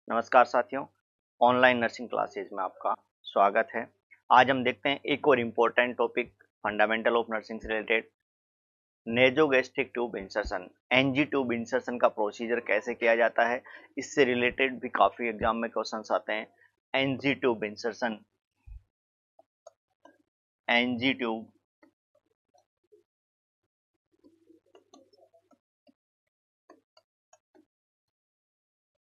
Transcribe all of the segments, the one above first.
नमस्कार साथियों, online nursing classes में आपका स्वागत है। आज हम देखते हैं एक और important topic fundamental of nursing से related nasogastric tube insertion. NG tube insertion का प्रोसीजर कैसे किया जाता है, इससे रिलेटेड भी काफी एग्जाम में क्वेश्चंस आते हैं। NG tube insertion, NG tube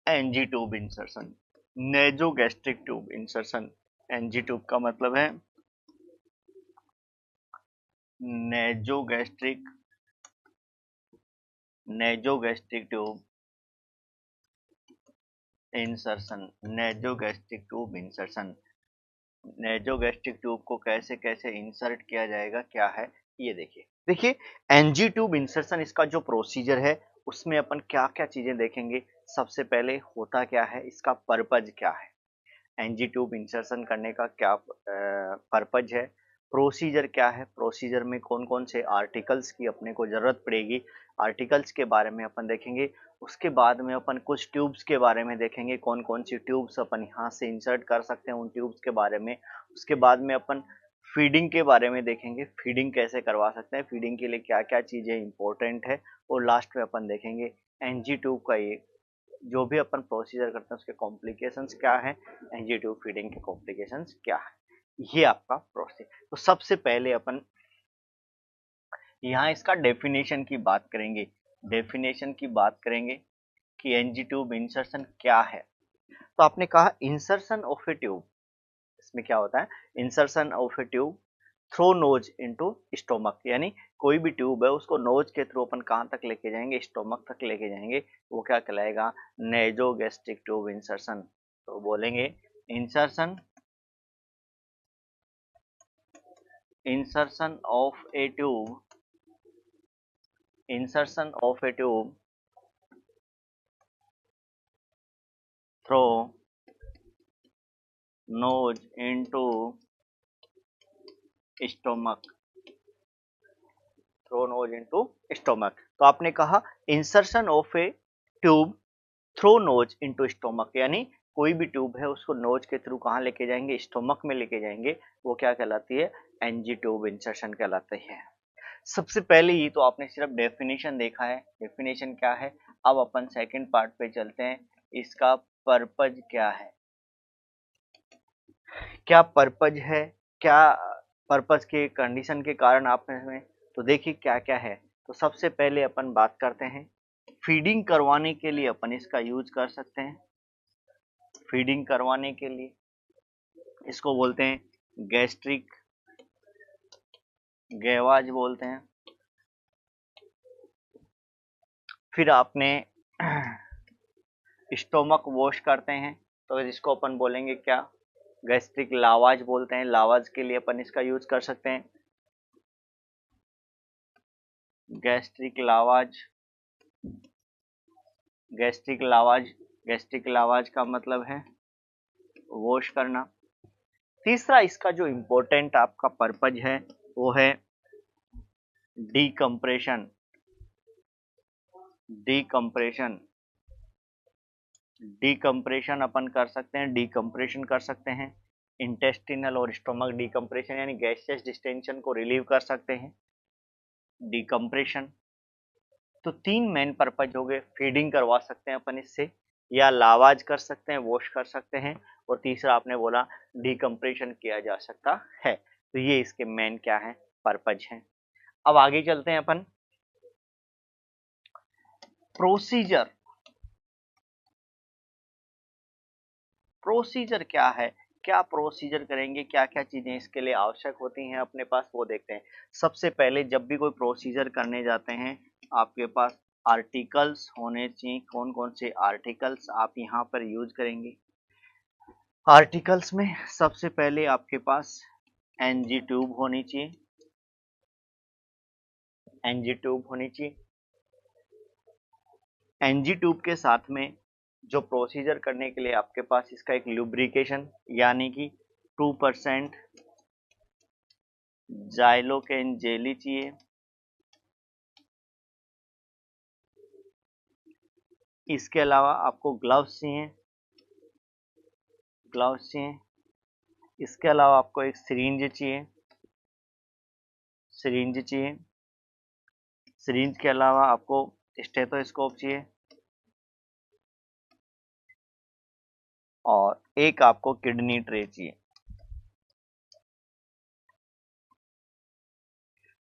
NG tube insertion, nasogastric tube insertion. NG tube का मतलब है nasogastric nasogastric tube insertion. Nasogastric tube insertion, nasogastric tube को कैसे कैसे इंसर्ट किया जाएगा, क्या है ये देखिए एनजी ट्यूब इंसर्शन, इसका जो प्रोसीजर है उसमें अपन क्या क्या चीजें देखेंगे। सबसे पहले होता क्या है, इसका पर्पज क्या है, एनजी ट्यूब इंसर्शन करने का क्या पर्पज है, प्रोसीजर क्या है, प्रोसीजर में कौन कौन से आर्टिकल्स की अपने को जरूरत पड़ेगी, आर्टिकल्स के बारे में अपन देखेंगे। उसके बाद में अपन कुछ ट्यूब्स के बारे में देखेंगे, कौन कौन सी ट्यूब्स अपन यहाँ से इंसर्ट कर सकते हैं, उन ट्यूब्स के बारे में। उसके बाद में अपन फीडिंग के बारे में देखेंगे, फीडिंग कैसे करवा सकते हैं, फीडिंग के लिए क्या क्या चीज़ें इंपॉर्टेंट है। और लास्ट में अपन देखेंगे एनजी ट्यूब का ये जो भी अपन प्रोसीजर करते हैं उसके कॉम्प्लिकेशंस क्या है, एनजी ट्यूब फीडिंग के कॉम्प्लिकेशंस क्या है, ये आपका प्रोसेस। तो सबसे पहले अपन यहाँ इसका डेफिनेशन की बात करेंगे, डेफिनेशन की बात करेंगे कि एनजी ट्यूब इंसर्शन क्या है। तो आपने कहा इंसर्शन ऑफ ए ट्यूब, इसमें क्या होता है, insertion of a tube through nose into stomach, यानी कोई भी ट्यूब है उसको नोज के थ्रू अपन कहाँ तक लेके जाएंगे, स्टोमक तक लेके जाएंगे, वो क्या कहलाएगा, नेजोगैस्ट्रिक ट्यूब इंसर्शन। तो बोलेंगे insertion, insertion of a tube, insertion of a tube through nose into stomach, through nose into stomach. तो आपने कहा insertion of a tube through nose into stomach, यानी कोई भी ट्यूब है उसको नोज के थ्रू कहाँ लेके जाएंगे, स्टोमक में लेके जाएंगे, वो क्या कहलाती है, एनजी ट्यूब इंसर्शन कहलाती है। सबसे पहले ही तो आपने सिर्फ डेफिनेशन देखा है, डेफिनेशन क्या है। अब अपन सेकंड पार्ट पे चलते हैं, इसका पर्पज क्या है, क्या पर्पज है, क्या पर्पज के कंडीशन के कारण आप में। तो देखिए क्या क्या है। तो सबसे पहले अपन बात करते हैं, फीडिंग करवाने के लिए अपन इसका यूज कर सकते हैं, फीडिंग करवाने के लिए इसको बोलते हैं गैस्ट्रिक गैवाज बोलते हैं। फिर आपने स्टोमक वॉश करते हैं तो इसको अपन बोलेंगे क्या, गैस्ट्रिक लावाज बोलते हैं, लावाज के लिए अपन इसका यूज कर सकते हैं गैस्ट्रिक लावाज, गैस्ट्रिक लावाज, गैस्ट्रिक लावाज का मतलब है वॉश करना। तीसरा इसका जो इम्पोर्टेंट आपका पर्पज है वो है डीकम्प्रेशन, डीकम्प्रेशन, डीकम्प्रेशन अपन कर सकते हैं, डीकम्प्रेशन कर सकते हैं, इंटेस्टिनल और स्टोमक डीकम्प्रेशन, यानी गैसियस डिस्टेंशन को रिलीव कर सकते हैं, डीकम्प्रेशन। तो तीन मेन पर्पज हो गए, फीडिंग करवा सकते हैं अपन इससे, या लावाज कर सकते हैं, वॉश कर सकते हैं, और तीसरा आपने बोला डीकम्प्रेशन किया जा सकता है। तो ये इसके मेन क्या है, पर्पज हैं। अब आगे चलते हैं अपन, प्रोसीजर, प्रोसीजर क्या है, क्या प्रोसीजर करेंगे, क्या क्या चीजें इसके लिए आवश्यक होती हैं अपने पास, वो देखते हैं। सबसे पहले जब भी कोई प्रोसीजर करने जाते हैं आपके पास आर्टिकल्स होने चाहिए, कौन कौन से आर्टिकल्स आप यहाँ पर यूज करेंगे। आर्टिकल्स में सबसे पहले आपके पास एनजी ट्यूब होनी चाहिए, एनजी ट्यूब होनी चाहिए। एनजी ट्यूब के साथ में जो प्रोसीजर करने के लिए आपके पास इसका एक लुब्रिकेशन, यानी कि 2% जाइलोकेन जेली चाहिए। इसके अलावा आपको ग्लव्स चाहिए, ग्लव्स चाहिए। इसके अलावा आपको एक सिरिंज चाहिए, सिरिंज के अलावा आपको स्टेथोस्कोप चाहिए और एक आपको किडनी ट्रे चाहिए।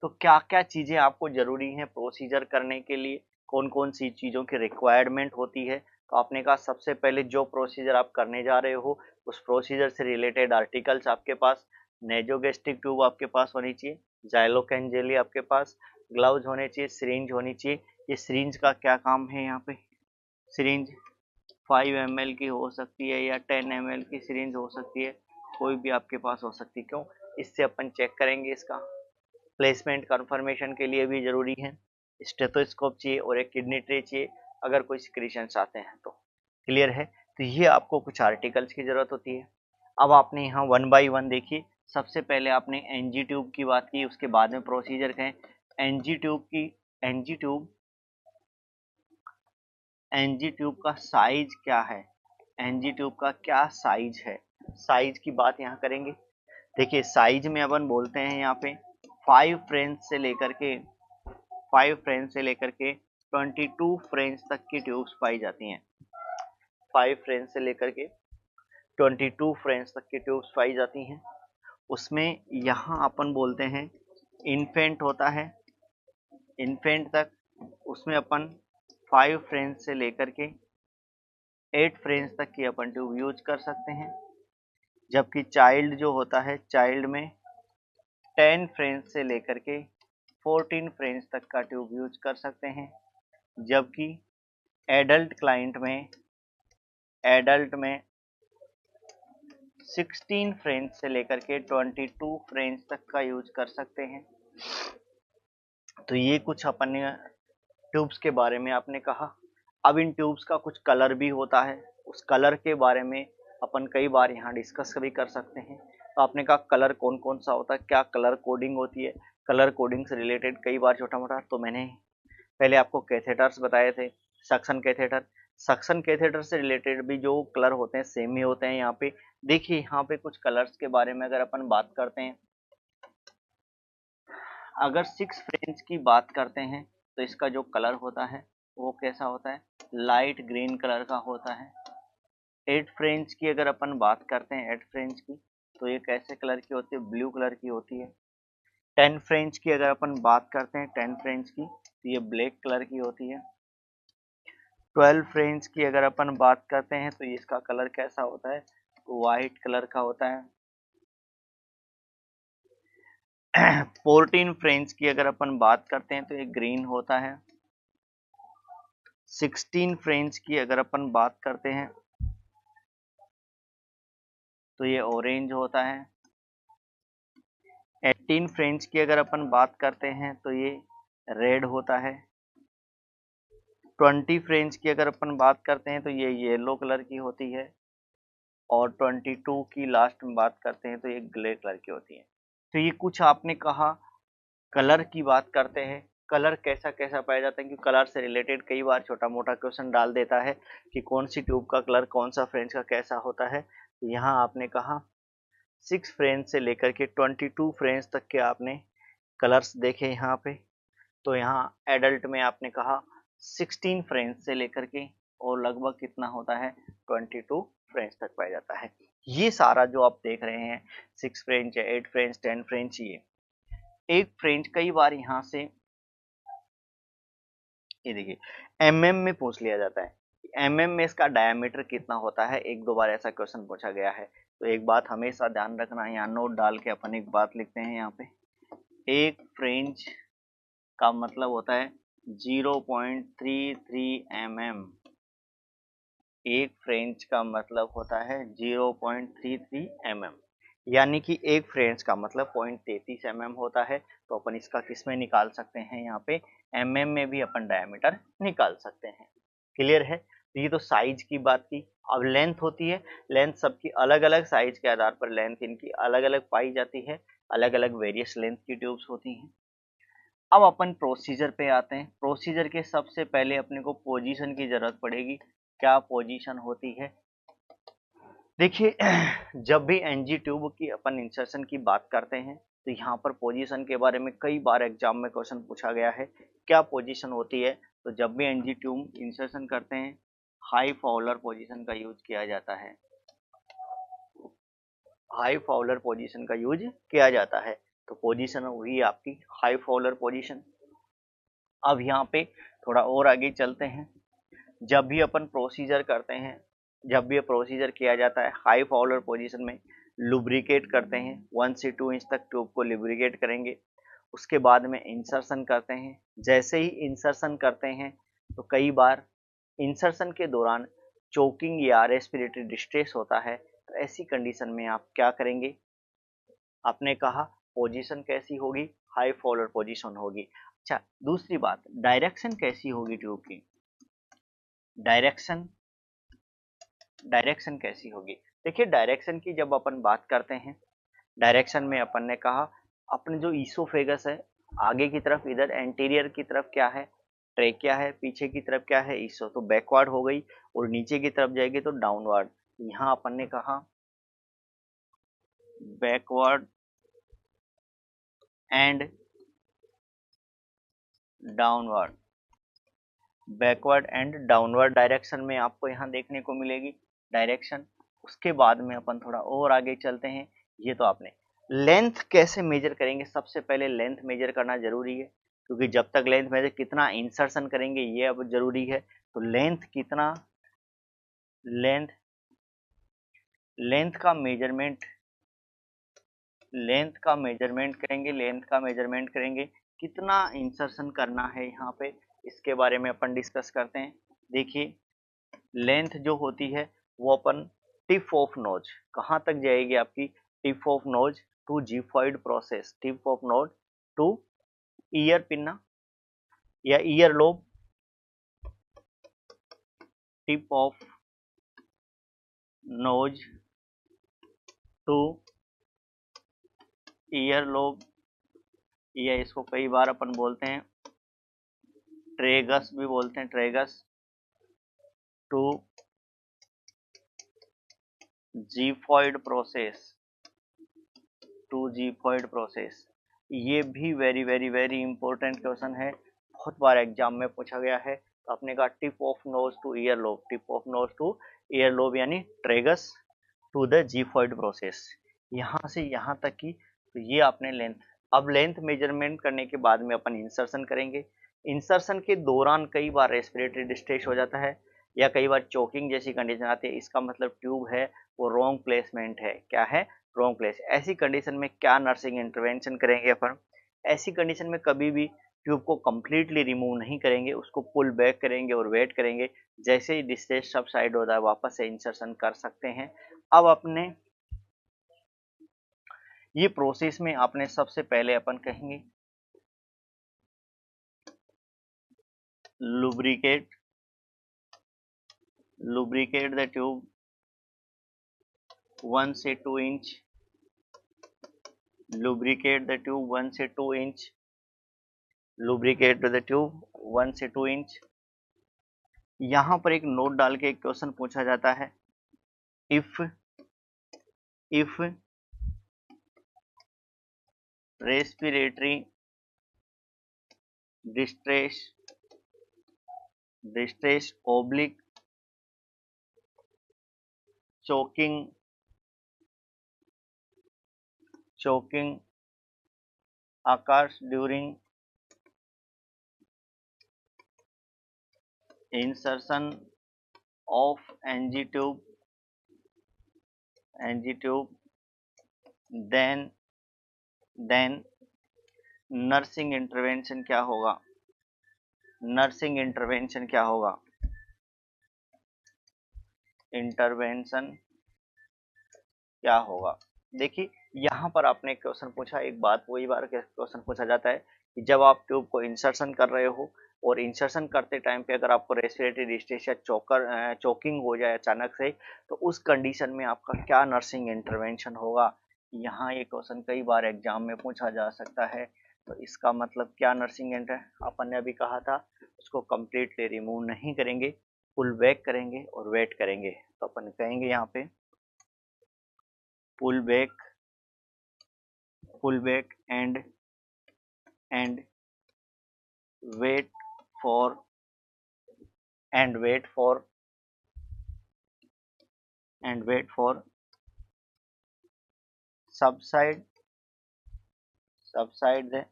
तो क्या क्या चीजें आपको जरूरी हैं प्रोसीजर करने के लिए, कौन कौन सी चीजों की रिक्वायरमेंट होती है। तो आपने कहा सबसे पहले जो प्रोसीजर आप करने जा रहे हो उस प्रोसीजर से रिलेटेड आर्टिकल्स आपके पास, नेजोगेस्ट्रिक ट्यूब आपके पास होनी चाहिए, जाइलोकेन जेली आपके पास, ग्लव्स होने चाहिए, सिरिंज होनी चाहिए। ये सिरिंज का क्या काम है, यहाँ पे सिरिंज 5 ml की हो सकती है या 10 ml की सिरिंज हो सकती है, कोई भी आपके पास हो सकती है। क्यों, इससे अपन चेक करेंगे, इसका प्लेसमेंट कंफर्मेशन के लिए भी जरूरी है। स्टेथोस्कोप चाहिए और एक किडनी ट्रे चाहिए अगर कोई सिक्रीशंस आते हैं तो। क्लियर है, तो ये आपको कुछ आर्टिकल्स की जरूरत होती है। अब आपने यहाँ 1 बाई 1 देखी। सबसे पहले आपने एनजी ट्यूब की बात की, उसके बाद में प्रोसीजर कहें। एनजी ट्यूब का साइज क्या है, एनजी ट्यूब का क्या साइज है, साइज की बात यहाँ करेंगे। देखिए साइज में अपन बोलते हैं यहाँ पे 5 फ्रेंच से लेकर के 22 फ्रेंच तक की ट्यूब्स पाई जाती हैं। 5 फ्रेंच से लेकर के 22 फ्रेंच तक की ट्यूब्स पाई जाती हैं। उसमें यहाँ अपन बोलते हैं इन्फेंट होता है, इन्फेंट तक उसमें अपन 5 फ्रेंच से लेकर के 8 फ्रेंच तक की अपन ट्यूब यूज कर सकते हैं। जबकि चाइल्ड जो होता है, चाइल्ड में 10 फ्रेंच से लेकर के 14 फ्रेंच तक का ट्यूब यूज कर सकते हैं। जबकि एडल्ट क्लाइंट में 16 फ्रेंच से लेकर के 22 फ्रेंच तक का यूज कर सकते हैं। तो ये कुछ अपन ने ट्यूब्स के बारे में आपने कहा। अब इन ट्यूब्स का कुछ कलर भी होता है, उस कलर के बारे में अपन कई बार यहाँ डिस्कस भी कर सकते हैं। तो आपने कहा कलर कौन कौन सा होता है, क्या कलर कोडिंग होती है, कलर कोडिंग से रिलेटेड कई बार छोटा मोटा तो मैंने पहले आपको कैथेटर्स बताए थे, सक्शन कैथेटर से रिलेटेड भी जो कलर होते हैं सेम ही होते हैं। यहाँ पे देखिए, यहाँ पे कुछ कलर्स के बारे में अगर अपन बात करते हैं, अगर 6 फ्रेंच की बात करते हैं तो इसका जो कलर होता है वो कैसा होता है, लाइट ग्रीन कलर का होता है। 8 फ्रेंच की अगर अपन बात करते हैं, 8 फ्रेंच की, तो ये कैसे कलर की होती है, ब्लू कलर की होती है। 10 फ्रेंच की अगर अपन बात करते हैं, 10 फ्रेंच की, तो ये ब्लैक कलर की होती है। 12 फ्रेंच की अगर अपन बात करते हैं तो इसका कलर कैसा होता है, वाइट कलर का होता है। 14 फ्रेंच की अगर अपन बात करते हैं तो ये ग्रीन होता है। 16 फ्रेंच की अगर अपन बात करते हैं तो ये ऑरेंज होता है। 18 फ्रेंच की अगर अपन बात करते हैं तो ये रेड होता है। 20 फ्रेंच की अगर अपन बात करते हैं तो ये येलो कलर की होती है। और 22 की लास्ट में बात करते हैं तो ये ग्रे कलर की होती है। तो ये कुछ आपने कहा कलर की बात करते हैं, कलर कैसा कैसा पाया जाता है, क्योंकि कलर से रिलेटेड कई बार छोटा मोटा क्वेश्चन डाल देता है कि कौन सी ट्यूब का कलर कौन सा फ्रेंच का कैसा होता है। तो यहाँ आपने कहा 6 फ्रेंच से लेकर के 22 फ्रेंच तक के आपने कलर्स देखे यहाँ पे। तो यहाँ एडल्ट में आपने कहा 16 फ्रेंच से लेकर के और लगभग कितना होता है 22 फ्रेंच तक पाया जाता है। ये सारा जो आप देख रहे हैं 6 फ्रेंच, 8 फ्रेंच, 10 फ्रेंच, ये एक फ्रेंच कई बार यहाँ से ये देखिए एमएम में पूछ लिया जाता है, एमएम में इसका डायमीटर कितना होता है, एक दो बार ऐसा क्वेश्चन पूछा गया है। तो एक बात हमेशा ध्यान रखना है, यहाँ नोट डाल के अपन एक बात लिखते हैं यहाँ पे, एक फ्रेंच का मतलब होता है 0.33 mm। एक फ्रेंच का मतलब होता है 0.33 mm, यानी कि एक फ्रेंच का मतलब 0.33 mm होता है। तो अपन इसका किस में निकाल सकते हैं, यहाँ पे mm में भी अपन डायमीटर निकाल सकते हैं। क्लियर है, तो ये तो साइज की बात की। अब लेंथ होती है, लेंथ सबकी अलग अलग साइज के आधार पर लेंथ इनकी अलग अलग पाई जाती है, अलग अलग वेरियस लेंथ की ट्यूब्स होती हैं। अब अपन प्रोसीजर पे आते हैं। प्रोसीजर के सबसे पहले अपने को पोजीशन की जरूरत पड़ेगी। क्या पोजीशन होती है, देखिए जब भी एनजी ट्यूब की अपन इंसर्शन की बात करते हैं तो यहाँ पर पोजीशन के बारे में कई बार एग्जाम में क्वेश्चन पूछा गया है। क्या पोजीशन होती है? तो जब भी एनजी ट्यूब इंसर्शन करते हैं हाई फाउलर पोजीशन का यूज किया जाता है। हाई फाउलर पोजीशन का यूज किया जाता है। तो पोजीशन हुई आपकी हाई फाउलर पोजीशन। अब यहाँ पे थोड़ा और आगे चलते हैं। जब भी अपन प्रोसीजर करते हैं, जब भी ये प्रोसीजर किया जाता है हाई फाउलर पोजीशन में लुब्रिकेट करते हैं, 1 से 2 इंच तक ट्यूब को लुब्रिकेट करेंगे। उसके बाद में इंसर्शन करते हैं। जैसे ही इंसर्शन करते हैं तो कई बार इंसर्शन के दौरान चोकिंग या रेस्पिरेटरी डिस्ट्रेस होता है। तो ऐसी कंडीशन में आप क्या करेंगे? आपने कहा पोजीशन कैसी होगी? हाई फाउलर पोजीशन होगी। अच्छा, दूसरी बात, डायरेक्शन कैसी होगी ट्यूब की? डायरेक्शन डायरेक्शन कैसी होगी? देखिए डायरेक्शन की जब अपन बात करते हैं, डायरेक्शन में अपन ने कहा अपने जो ईसोफेगस है आगे की तरफ, इधर एंटीरियर की तरफ क्या है? ट्रेकिया है। पीछे की तरफ क्या है? ईसो। तो बैकवर्ड हो गई और नीचे की तरफ जाएगी तो डाउनवर्ड। यहाँ अपन ने कहा backward and downward. Backward and downward direction में आपको यहाँ देखने को मिलेगी डायरेक्शन। उसके बाद में अपन थोड़ा और आगे चलते हैं। ये तो आपने लेंथ कैसे मेजर करेंगे? सबसे पहले लेंथ मेजर करना जरूरी है, क्योंकि जब तक लेंथ मेजर कितना इंसर्शन करेंगे ये अब जरूरी है। तो लेंथ कितना, लेंथ लेंथ का मेजरमेंट, लेंथ का मेजरमेंट करेंगे। लेंथ का मेजरमेंट करेंगे, कितना इंसर्शन करना है यहाँ पे, इसके बारे में अपन डिस्कस करते हैं। देखिए लेंथ जो होती है वो अपन टिप ऑफ नोज, कहाँ तक जाएगी आपकी? Tip of nose to xiphoid process, tip of nose to ear pinna या ear lobe, tip of nose to ear lobe, या इसको कई बार अपन बोलते हैं ट्रेगस भी बोलते हैं, tragus to xiphoid process, to xiphoid process. ये भी very very very important question है, बहुत बार एग्जाम में पूछा गया है। तो आपने कहा tip of nose to ear lobe, tip of nose to ear lobe यानी tragus to the xiphoid process, यहाँ से यहाँ तक की। तो ये आपने लेंथ। अब लेंथ मेजरमेंट करने के बाद में अपन इंसर्शन करेंगे। इंसर्शन के दौरान कई बार रेस्पिरेटरी डिस्ट्रेस हो जाता है या कई बार चोकिंग जैसी कंडीशन आती है। इसका मतलब ट्यूब है वो रॉन्ग प्लेसमेंट है। क्या है? Wrong place. ऐसी कंडीशन में क्या नर्सिंग इंटरवेंशन करेंगे अपन? ऐसी कंडीशन में कभी भी ट्यूब को कंप्लीटली रिमूव नहीं करेंगे, उसको पुल बैक करेंगे और वेट करेंगे। जैसे ही डिस्ट्रेस सबसाइड होता है वापस से इंसर्शन कर सकते हैं। अब अपने ये प्रोसेस में आपने सबसे पहले अपन कहेंगे लुब्रिकेट, लुब्रिकेट द ट्यूब 1 से 2 इंच, लुब्रिकेट द ट्यूब 1 से 2 इंच, लुब्रिकेट द ट्यूब 1 से 2 इंच। यहाँ पर एक नोट डाल के एक क्वेश्चन पूछा जाता है, if respiratory distress oblique choking occurs during insertion of NG tube, then nursing intervention क्या होगा? नर्सिंग इंटरवेंशन क्या होगा? इंटरवेंशन क्या होगा? देखिए यहाँ पर आपने एक क्वेश्चन पूछा, एक बात वही बार क्वेश्चन पूछा जाता है कि जब आप ट्यूब को इंसर्शन कर रहे हो और इंसर्शन करते टाइम पे अगर आपको रेस्पिरेटरी डिस्ट्रेस या चोकिंग हो जाए अचानक से, तो उस कंडीशन में आपका क्या नर्सिंग इंटरवेंशन होगा? यहाँ ये क्वेश्चन कई बार एग्जाम में पूछा जा सकता है। तो इसका मतलब क्या नर्सिंग अपन ने अभी कहा था उसको कंप्लीटली रिमूव नहीं करेंगे, पुल बैक करेंगे और वेट करेंगे। तो अपन कहेंगे यहाँ पे pull back and wait for and wait for subside the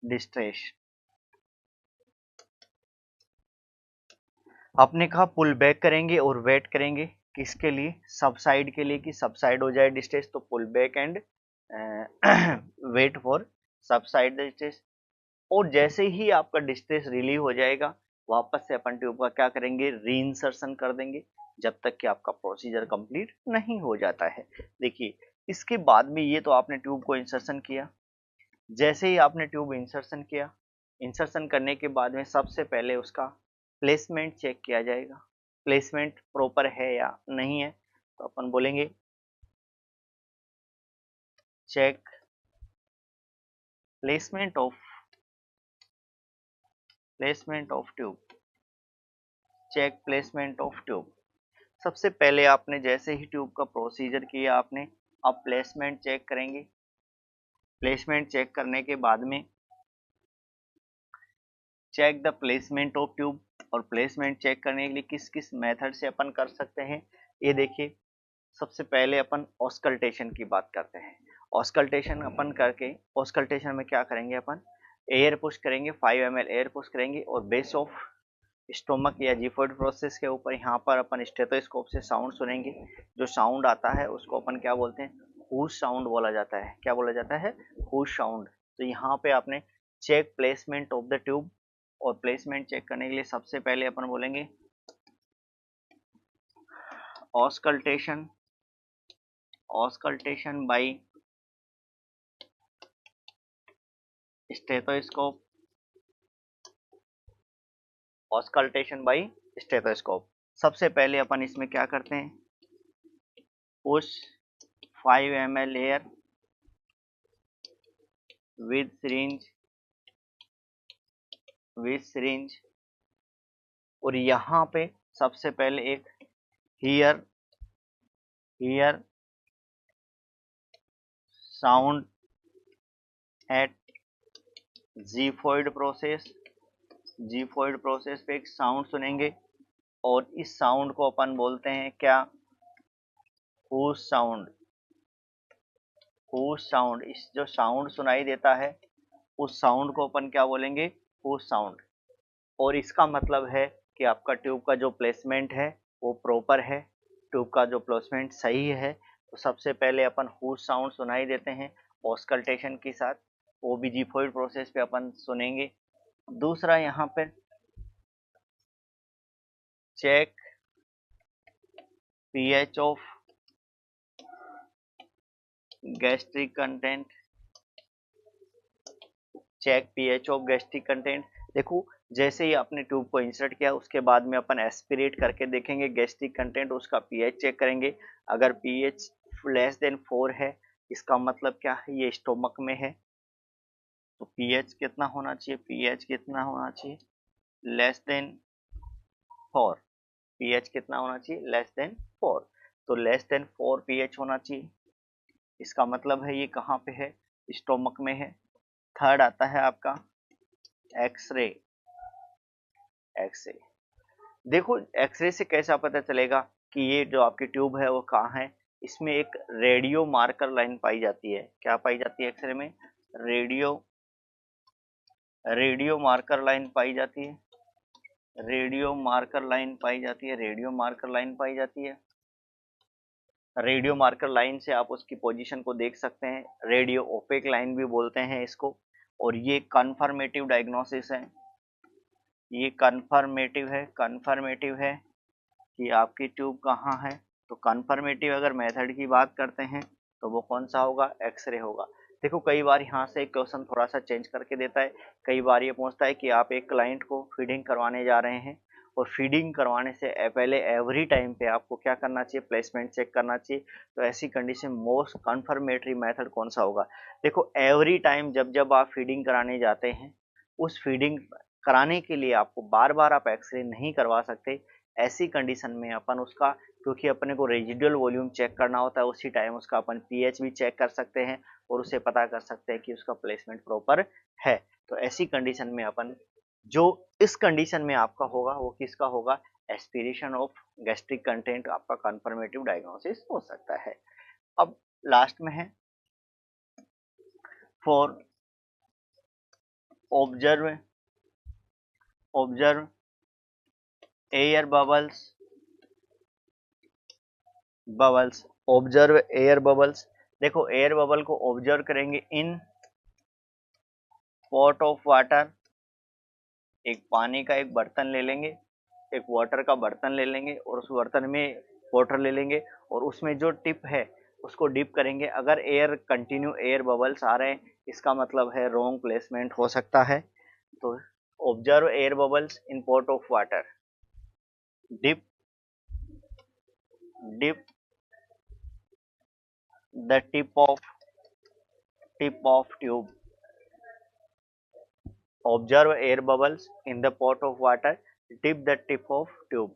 distress। आपने कहा पुल बैक करेंगे और वेट करेंगे किसके लिए, सबसाइड के लिए, कि सबसाइड हो जाए डिस्टेंस, तो pull back and wait for subside the distance. और जैसे ही आपका डिस्टेंस रिलीव हो जाएगा वापस से अपन ट्यूब का क्या करेंगे, रीइंसर्शन कर देंगे जब तक कि आपका प्रोसीजर कंप्लीट नहीं हो जाता है। देखिए इसके बाद में ये तो आपने ट्यूब को इंसर्शन किया, जैसे ही आपने ट्यूब इंसर्शन किया, इंसर्शन करने के बाद में सबसे पहले उसका प्लेसमेंट चेक किया जाएगा, प्लेसमेंट प्रॉपर है या नहीं है। तो अपन बोलेंगे check placement of tube, check placement of tube. सबसे पहले आपने जैसे ही ट्यूब का प्रोसीजर किया आपने, अब प्लेसमेंट चेक करेंगे। प्लेसमेंट चेक करने के बाद में check the placement of tube, और प्लेसमेंट चेक करने के लिए किस किस मेथड से अपन कर सकते हैं ये देखिए। सबसे पहले अपन ऑस्कल्टेशन की बात करते हैं। ऑस्कल्टेशन अपन करके, ऑस्कल्टेशन में क्या करेंगे अपन, एयर पुश करेंगे, 5 ml एयर पुश करेंगे और बेस ऑफ स्टोमक या जिफोइड प्रोसेस के ऊपर यहाँ पर अपन स्टेथोस्कोप से साउंड सुनेंगे। जो साउंड आता है उसको अपन क्या बोलते हैं, हुश साउंड बोला जाता है। क्या बोला जाता है, हुश साउंड। तो यहाँ पे आपने check placement of the tube, और प्लेसमेंट चेक करने के लिए सबसे पहले अपन बोलेंगे auscultation by stethoscope, auscultation by stethoscope. सबसे पहले अपन इसमें क्या करते हैं, push 5 ml air with syringe, और यहाँ पे सबसे पहले एक hear sound at xiphoid process पे एक साउंड सुनेंगे, और इस साउंड को अपन बोलते हैं क्या, हुश साउंड। इस जो साउंड सुनाई देता है उस साउंड को अपन क्या बोलेंगे, हुश साउंड। और इसका मतलब है कि आपका ट्यूब का जो प्लेसमेंट है वो प्रॉपर है, ट्यूब का जो प्लेसमेंट सही है। तो सबसे पहले अपन हुश साउंड सुनाई देते हैं ऑस्कल्टेशन के साथ, वो भी जिफोइड प्रोसेस पे अपन सुनेंगे। दूसरा यहाँ पे check pH of gastric content, check pH of gastric content. देखो जैसे ही आपने ट्यूब को इंसर्ट किया उसके बाद में अपन एस्पिरेट करके देखेंगे गैस्ट्रिक कंटेंट, उसका पीएच चेक करेंगे। अगर पीएच लेस देन 4 है इसका मतलब क्या है, ये स्टोमक में है। तो पीएच कितना होना चाहिए, पीएच कितना होना चाहिए, लेस देन 4। पीएच कितना होना चाहिए, लेस देन 4। तो लेस देन 4 पीएच होना चाहिए, इसका मतलब है ये कहाँ पे है, स्टोमक में है। थर्ड आता है आपका एक्सरे। देखो एक्सरे से कैसा पता चलेगा कि ये जो आपकी ट्यूब है वो कहाँ है, इसमें एक रेडियो मार्कर लाइन पाई जाती है। क्या पाई जाती है एक्सरे में, रेडियो मार्कर लाइन पाई जाती है, रेडियो मार्कर लाइन पाई से आप उसकी पोजीशन को देख सकते हैं, रेडियो ओपेक लाइन भी बोलते हैं इसको। और ये कन्फर्मेटिव डायग्नोसिस है, ये कन्फर्मेटिव है कि आपकी ट्यूब कहाँ है। तो कन्फर्मेटिव अगर मेथड की बात करते हैं तो वो कौन सा होगा, एक्सरे होगा। देखो कई बार यहाँ से क्वेश्चन थोड़ा सा चेंज करके देता है, कई बार ये पूछता है कि आप एक क्लाइंट को फीडिंग करवाने जा रहे हैं और फीडिंग करवाने से पहले एवरी टाइम पे आपको क्या करना चाहिए, प्लेसमेंट चेक करना चाहिए। तो ऐसी कंडीशन मोस्ट कन्फर्मेटरी मेथड कौन सा होगा, देखो एवरी टाइम जब जब आप फीडिंग कराने जाते हैं, उस फीडिंग कराने के लिए आपको बार बार आप एक्सरे नहीं करवा सकते। ऐसी कंडीशन में अपन उसका, क्योंकि अपने को रेजिडुअल वॉल्यूम चेक करना होता है, उसी टाइम उसका अपन पीएच भी चेक कर सकते हैं और उसे पता कर सकते हैं कि उसका प्लेसमेंट प्रॉपर है। तो ऐसी कंडीशन में अपन, जो इस कंडीशन में आपका होगा वो किसका होगा, एस्पिरेशन ऑफ गैस्ट्रिक कंटेंट आपका कंफर्मेटिव डायग्नोसिस हो सकता है। अब लास्ट में है for observe air bubbles observe air bubbles. देखो एयर बबल को ऑब्जर्व करेंगे इन पॉट ऑफ वाटर, एक पानी का एक बर्तन ले लेंगे, एक वाटर का बर्तन ले लेंगे और उस बर्तन में वाटर ले लेंगे और उसमें जो टिप है उसको डिप करेंगे। अगर एयर कंटिन्यू एयर बबल्स आ रहे हैं इसका मतलब है रॉन्ग प्लेसमेंट हो सकता है। तो observe air bubbles in pot of water, dip the tip of tube, observe air bubbles in the pot of water, dip the tip of tube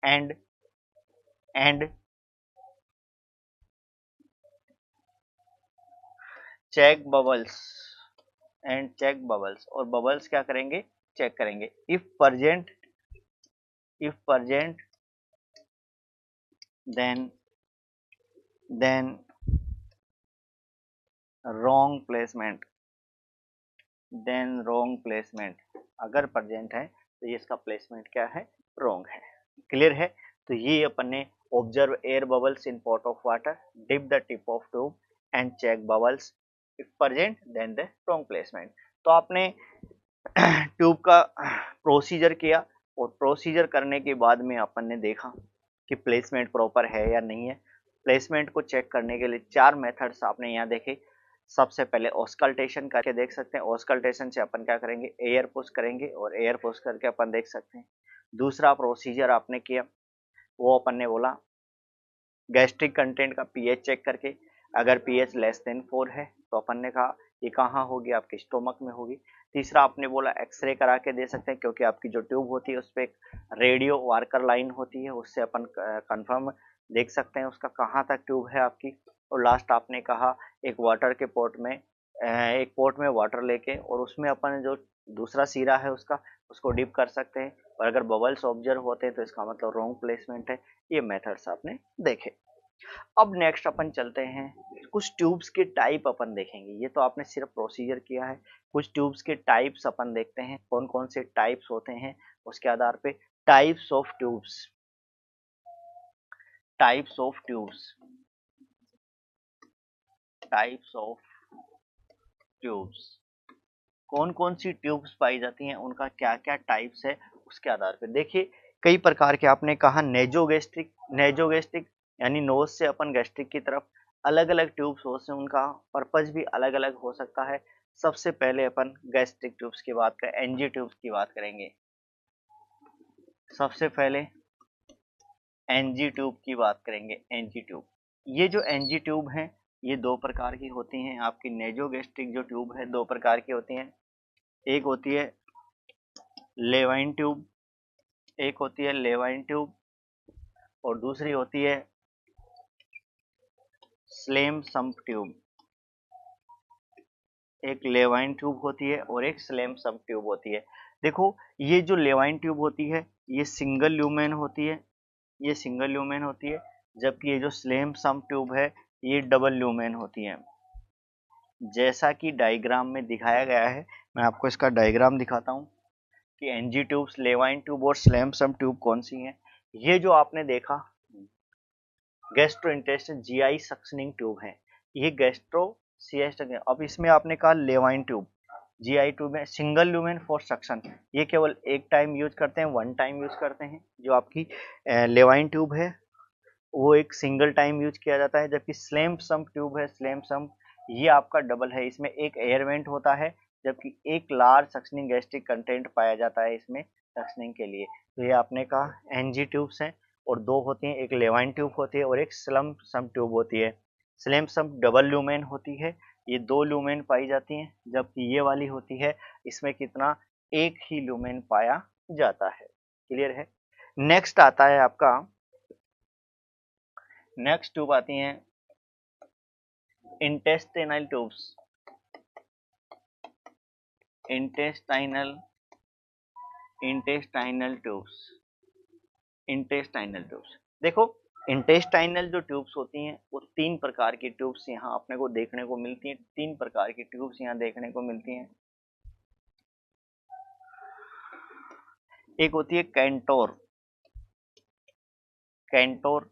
and check bubbles और bubbles क्या करेंगे, check करेंगे। if present then wrong placement, अगर present है तो ये इसका placement क्या है, रॉन्ग है। क्लियर है। तो ये अपन ने observe air bubbles in pot of water, dip the tip of tube and check bubbles, if present then the wrong placement. तो आपने ट्यूब का प्रोसीजर किया और प्रोसीजर करने के बाद में अपन ने देखा कि प्लेसमेंट प्रॉपर है या नहीं है। प्लेसमेंट को चेक करने के लिए 4 मेथड्स आपने यहाँ देखे। सबसे पहले ऑस्कल्टेशन करके देख सकते हैं, ऑस्कल्टेशन से अपन क्या करेंगे, एयर पुश करेंगे और एयर पुश करके अपन देख सकते हैं। दूसरा प्रोसीजर आपने किया वो अपन ने बोला गैस्ट्रिक कंटेंट का पीएच चेक करके, अगर पीएच लेस देन 4 है तो अपन ने कहा ये कहाँ होगी, आपके स्टोमक में होगी। तीसरा आपने बोला एक्सरे करा के दे सकते हैं, क्योंकि आपकी जो ट्यूब होती है उस पर एक रेडियो वार्कर लाइन होती है, उससे अपन कंफर्म देख सकते हैं उसका कहाँ तक ट्यूब है आपकी। और लास्ट आपने कहा एक वाटर के पोर्ट में, एक पोर्ट में वाटर लेके और उसमें अपन जो दूसरा सीरा है उसको डिप कर सकते हैं, और अगर बबल्स ऑब्जर्व होते हैं तो इसका मतलब रॉन्ग प्लेसमेंट है। ये मेथड्स आपने देखे। अब नेक्स्ट अपन चलते हैं, कुछ ट्यूब्स के टाइप अपन देखेंगे। ये तो आपने सिर्फ प्रोसीजर किया है, कुछ ट्यूब्स के टाइप्स अपन देखते हैं कौन कौन से टाइप्स होते हैं। उसके आधार पे types of tubes, types of tubes, कौन कौन सी ट्यूब्स पाई जाती हैं, उनका क्या क्या टाइप्स है, उसके आधार पे देखिए कई प्रकार के। आपने कहा नेजोगैस्ट्रिक यानी नोज से अपन गैस्ट्रिक की तरफ अलग अलग ट्यूब्स होते हैं, उनका पर्पज भी अलग अलग हो सकता है। सबसे पहले अपन गैस्ट्रिक ट्यूब्स की बात करें, एनजी ट्यूब्स की बात करेंगे। सबसे पहले एनजी ट्यूब की बात करेंगे। एनजी ट्यूब, ये जो एनजी ट्यूब हैं ये 2 प्रकार की होती हैं। आपकी नेजोगैस्ट्रिक जो ट्यूब है 2 प्रकार की होती हैं, एक होती है लेवाइन ट्यूब, और दूसरी होती है स्लेम सम्प ट्यूब। एक लेवाइन ट्यूब होती है और एक स्लेम सम्प ट्यूब होती है। देखो ये जो लेवाइन ट्यूब होती है ये सिंगल ल्यूमेन होती है, जबकि ये जो स्लेम सम्प ट्यूब है ये डबल ल्यूमेन होती है। जैसा कि डायग्राम में दिखाया गया है, मैं आपको इसका डायग्राम दिखाता हूँ कि एनजी ट्यूब्स, लेवाइन ट्यूब और स्लेम सम्प ट्यूब कौन सी हैं। ये जो आपने देखा गैस्ट्रोइंटेस्टाइन जीआई सक्शनिंग ट्यूब है, ये गैस्ट्रोसिएस्टिक। अब इसमें आपने कहा लेवाइन ट्यूब, जीआई ट्यूब में सिंगल ल्यूमेन फॉर सक्शन, ये केवल एक टाइम यूज करते हैं, वन टाइम यूज करते हैं। जो आपकी लेवाइन ट्यूब है वो एक सिंगल टाइम यूज किया जाता है, जबकि स्लेम सम्प ट्यूब है, स्लेम सम्प ये आपका डबल है, इसमें एक एयर वेंट होता है जबकि एक लार्ज सक्शनिंग गैस्ट्रिक कंटेंट पाया जाता है इसमें सक्शनिंग के लिए। तो ये आपने कहा एनजी ट्यूब्स हैं और 2 होती हैं, एक लेवाइन ट्यूब होती है और एक स्लम सम्प ट्यूब होती है। स्लेम सम्प डबल ल्यूमेन होती है, ये 2 ल्यूमेन पाई जाती हैं, जबकि ये वाली होती है इसमें कितना, एक ही ल्यूमेन पाया जाता है। क्लियर है। नेक्स्ट आता है आपका, नेक्स्ट ट्यूब आती हैं intestinal tubes. Intestinal intestinal tubes, intestinal tubes. देखो इंटेस्टाइनल जो ट्यूब्स होती हैं वो तीन प्रकार की ट्यूब्स यहाँ अपने को देखने को मिलती हैं। तीन प्रकार की ट्यूब्स यहाँ देखने को मिलती हैं। एक होती है कैंटोर, कैंटोर।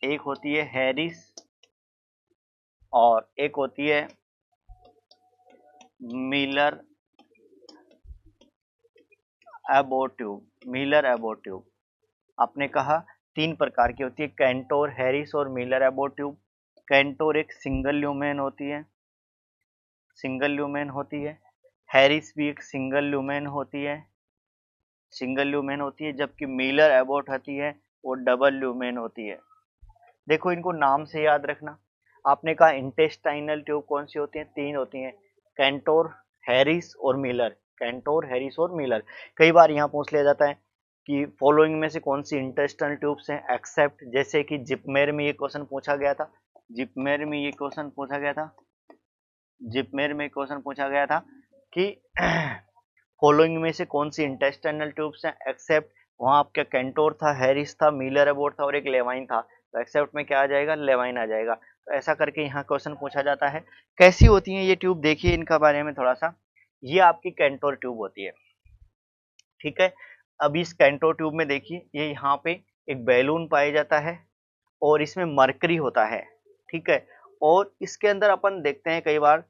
एक होती है हैरिस, और एक होती है Miller Abbott tube, Miller Abbott tube. आपने कहा तीन प्रकार की होती है, कैंटोर, हैरिस और मिलर एबोट ट्यूब। कैंटोर एक सिंगल ल्यूमेन होती है, सिंगल ल्यूमेन होती है। हैरिस भी एक सिंगल ल्यूमेन होती है, सिंगल ल्यूमेन होती है। जबकि मिलर एबोट होती है वो डबल ल्यूमेन होती है। देखो इनको नाम से याद रखना। आपने कहा इंटेस्टाइनल ट्यूब कौन सी होती हैं? तीन होती हैं, कैंटोर, हैरिस और मिलर। कैंटोर, हैरिस और मिलर। कई बार यहाँ पूछ लिया जाता है कि फॉलोइंग में से कौन सी इंटेस्टाइनल ट्यूब्स हैं एक्सेप्ट, जैसे कि जिपमेर में ये क्वेश्चन पूछा गया था, जिपमेर में ये क्वेश्चन पूछा गया था, जिपमेर में क्वेश्चन पूछा गया था कि फॉलोइंग में से कौन सी इंटेस्टाइनल ट्यूब्स हैं एक्सेप्ट, वहां आपका कैंटोर था, हैरिस था, मिलर एबोट था और एक लेवाइन था। तो एक्सेप्ट में क्या आ जाएगा? लेवाइन आ जाएगा। तो ऐसा करके यहाँ क्वेश्चन पूछा जाता है। कैसी होती है ये ट्यूब? देखिए इनका बारे में थोड़ा सा। ये आपकी कैंटोर ट्यूब होती है, ठीक है। अब इस कैंटोर ट्यूब में देखिए ये यहाँ पे एक बैलून पाया जाता है और इसमें मरकरी होता है, ठीक है। और इसके अंदर अपन देखते हैं कई बार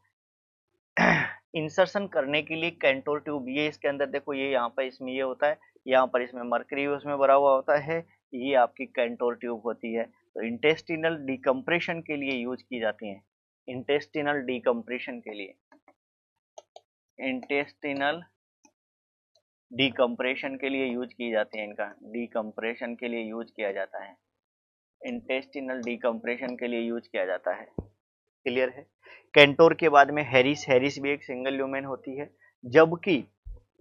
इंसर्शन करने के लिए कैंटोर ट्यूब, ये इसके अंदर देखो, ये यहाँ पर इसमें ये होता है, यहाँ पर इसमें मरकरी उसमें भरा हुआ होता है, ये आपकी कैंटोर ट्यूब होती है। तो इंटेस्टिनल डिकम्प्रेशन के लिए यूज की जाती है, इंटेस्टिनल डिकम्प्रेशन के लिए, इंटेस्टिनल डिकम्प्रेशन के लिए यूज की जाती है, इनका डिकम्प्रेशन के लिए यूज किया जाता है, इंटेस्टिनल डिकम्प्रेशन के लिए यूज किया जाता है। क्लियर है। कैंटोर के बाद में हैरिस, हैरिस भी एक सिंगल ल्यूमेन होती है। जबकि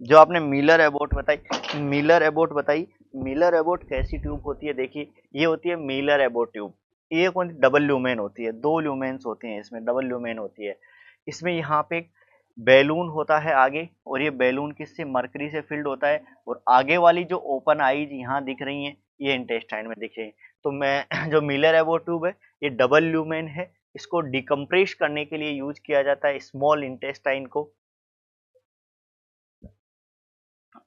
जो आपने मिलर एबोट बताई, मिलर एबोट बताई, मिलर एबोट कैसी ट्यूब होती है? देखिए ये होती है मिलर एबोट ट्यूब। ये कौन? डबल ल्यूमेन होती है, दो ल्यूमेन्स होते हैं इसमें, डबल ल्यूमेन होती है। इसमें यहाँ पे एक बैलून होता है आगे, और ये बैलून किससे? मरकरी से फिल्ड होता है। और आगे वाली जो ओपन आईज यहाँ दिख रही हैं ये इंटेस्टाइन में दिख रही है। तो मैं जो मिलर एबोट ट्यूब है ये डबल ल्यूमेन है, इसको डिकम्प्रेस करने के लिए यूज किया जाता है स्मॉल इंटेस्टाइन को।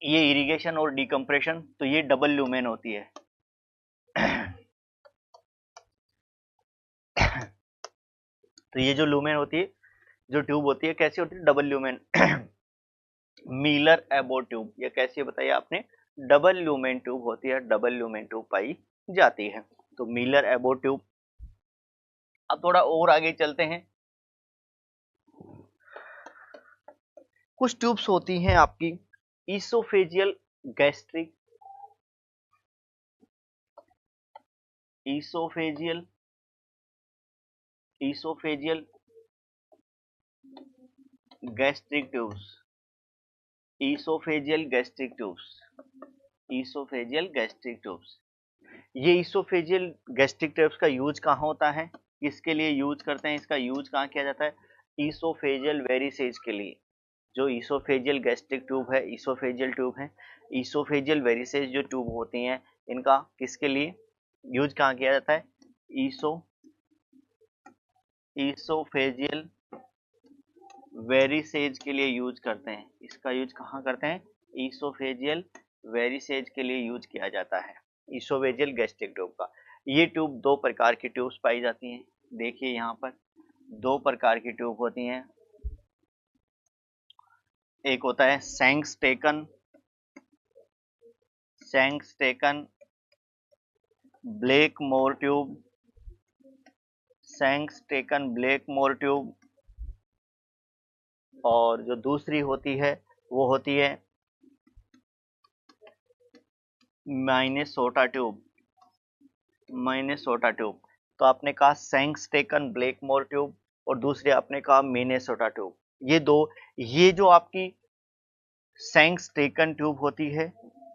ये इरिगेशन और डिकम्प्रेशन, तो ये डबल ल्यूमेन होती है। तो ये जो लूमेन होती है, जो ट्यूब होती है, कैसी होती है? Double lumen. Miller Abbott tube ये कैसी है बताइए आपने? डबल ल्यूमेन ट्यूब होती है, डबल ल्यूमेन ट्यूब पाई जाती है। तो मिलर एबोट ट्यूब। अब थोड़ा और आगे चलते हैं। कुछ ट्यूब्स होती हैं आपकी oesophageal gastric, oesophageal, oesophageal gastric tubes, oesophageal gastric tubes, oesophageal gastric tubes. ये ईसोफेजियल गैस्ट्रिक ट्यूब्स का यूज कहाँ होता है? किसके लिए यूज करते हैं? इसका यूज कहाँ किया जाता है? ईसोफेजियल वेरिसेज के लिए। जो ईसोफेजियल गैस्ट्रिक ट्यूब है, ईसोफेजियल ट्यूब है, ईसोफेजियल वेरिसेज जो ट्यूब होती हैं इनका किसके लिए यूज कहाँ किया जाता है? ईसोफेजियल वेरिसेज के लिए यूज करते हैं। इसका यूज कहाँ करते हैं? ईसोफेजियल वेरिसेज के लिए यूज किया जाता है, ईसोफेजियल गैस्ट्रिक ट्यूब का। ये ट्यूब दो प्रकार की ट्यूब्स पाई जाती हैं। देखिए यहाँ पर दो प्रकार की ट्यूब होती हैं। एक होता है सैंक्सटेकन, सैंक्सटेकन ब्लैक मोर ट्यूब, सैंक्सटेकन ब्लैक मोर ट्यूब। और जो दूसरी होती है वो होती है माइनेसोटा ट्यूब, माइनेसोटा ट्यूब। तो आपने कहा सैंक्सटेकन ब्लैक मोर ट्यूब और दूसरे आपने कहा मिनेसोटा ट्यूब। ये दो, ये जो आपकी सैंक्सटेकन ट्यूब होती है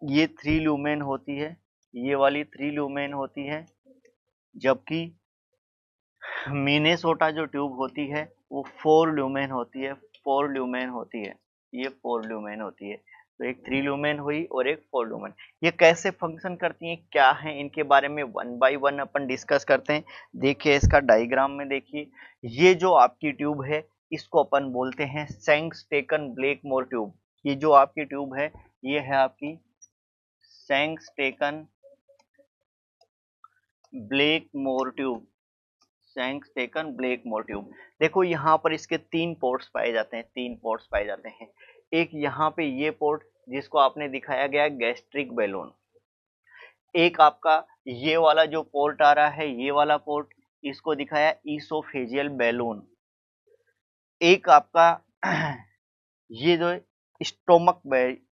ये 3 ल्यूमेन होती है, ये वाली 3 ल्यूमेन होती है, जबकि मिनेसोटा जो ट्यूब होती है वो 4 ल्यूमेन होती है, 4 ल्यूमेन होती है, ये 4 ल्यूमेन होती है। तो एक 3 ल्यूमेन हुई और एक 4 ल्यूमेन। ये कैसे फंक्शन करती हैं, क्या है, इनके बारे में one by one upon discuss करते हैं। देखिए इसका डायग्राम में देखिए, ये जो आपकी ट्यूब है इसको अपन बोलते हैं सेंग्सटेकन ब्लेकमोर ट्यूब। ये जो आपकी ट्यूब है ये है आपकी सेंग्सटेकन ब्लेकमोर ट्यूब, सेंग्सटेकन ब्लेकमोर ट्यूब। देखो यहाँ पर इसके 3 पोर्ट्स पाए जाते हैं, 3 पोर्ट्स पाए जाते हैं। एक यहाँ पे ये पोर्ट जिसको आपने दिखाया गया गैस्ट्रिक बैलून, एक आपका ये वाला जो पोर्ट आ रहा है ये वाला पोर्ट, इसको दिखाया ईसोफेजियल बैलून। एक आपका ये जो स्टोमक,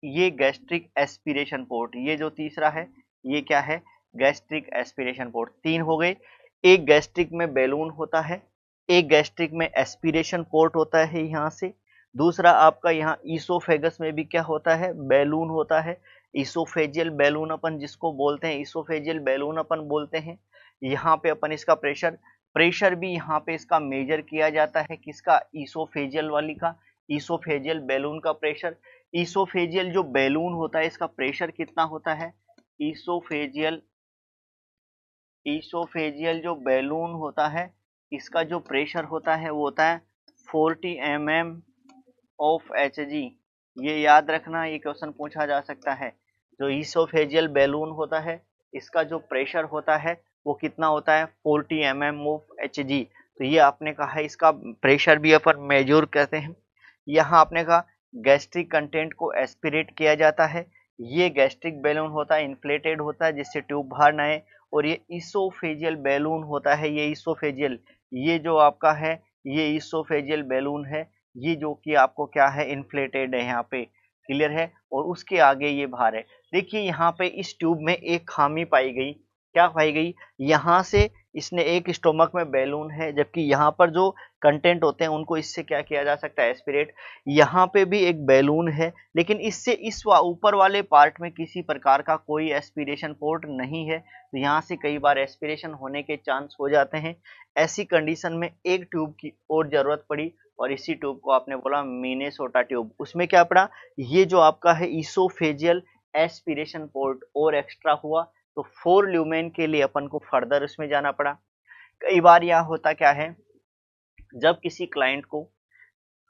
ये गैस्ट्रिक एस्पिरेशन पोर्ट, ये जो तीसरा है ये क्या है, गैस्ट्रिक एस्पिरेशन पोर्ट। 3 हो गए। एक गैस्ट्रिक में बैलून होता है, एक गैस्ट्रिक में एस्पिरेशन पोर्ट होता है यहाँ से, दूसरा आपका यहाँ ईसोफेगस में भी क्या होता है, बैलून होता है। ईसोफेजियल बैलून अपन जिसको बोलते हैं, ईसोफेजियल बैलून अपन बोलते हैं। यहाँ पे अपन इसका प्रेशर प्रेशर भी यहाँ पे इसका मेजर किया जाता है, किसका, ईसोफेजियल वाली का, ईसोफेजियल बैलून का प्रेशर। ईसोफेजियल जो बैलून होता है इसका प्रेशर कितना होता है, ईसोफेजियल ईसोफेजियल जो बैलून होता है इसका जो प्रेशर होता है वो होता है 40 mm ऑफ Hg। ये याद रखना, ये क्वेश्चन पूछा जा सकता है। जो ईसोफेजियल बैलून होता है इसका जो प्रेशर होता है वो कितना होता है, 40 mm ऑफ Hg। तो ये आपने कहा है इसका प्रेशर भी अपन मेजर कहते हैं। यहाँ आपने कहा गैस्ट्रिक कंटेंट को एस्पिरेट किया जाता है, ये गैस्ट्रिक बैलून होता है, इन्फ्लेटेड होता है जिससे ट्यूब बाहर ना आए। और ये ईसोफेजियल बैलून होता है, ये ईसोफेजियल, ये जो आपका है ये ईसोफेजियल बैलून है, ये जो कि आपको क्या है, इन्फ्लेटेड है यहाँ पे, क्लियर है। और उसके आगे ये बाहर है। देखिए यहाँ पे इस ट्यूब में एक खामी पाई गई, क्या पाई गई, यहाँ से इसने एक स्टोमक में बैलून है जबकि यहाँ पर जो कंटेंट होते हैं उनको इससे क्या किया जा सकता है, एस्पिरेट। यहाँ पे भी एक बैलून है लेकिन इससे इस ऊपर वाले पार्ट में किसी प्रकार का कोई एस्पिरेशन पोर्ट नहीं है, तो यहाँ से कई बार एस्पिरेशन होने के चांस हो जाते हैं। ऐसी कंडीशन में एक ट्यूब की और जरूरत पड़ी और इसी ट्यूब को आपने बोला मिनेसोटा ट्यूब। उसमें क्या पड़ा, ये जो आपका है ईसोफेजियल एस्पिरेशन पोर्ट और एक्स्ट्रा हुआ, तो 4 ल्यूमेन के लिए अपन को फर्दर उसमें जाना पड़ा। कई बार यह होता क्या है, जब किसी क्लाइंट को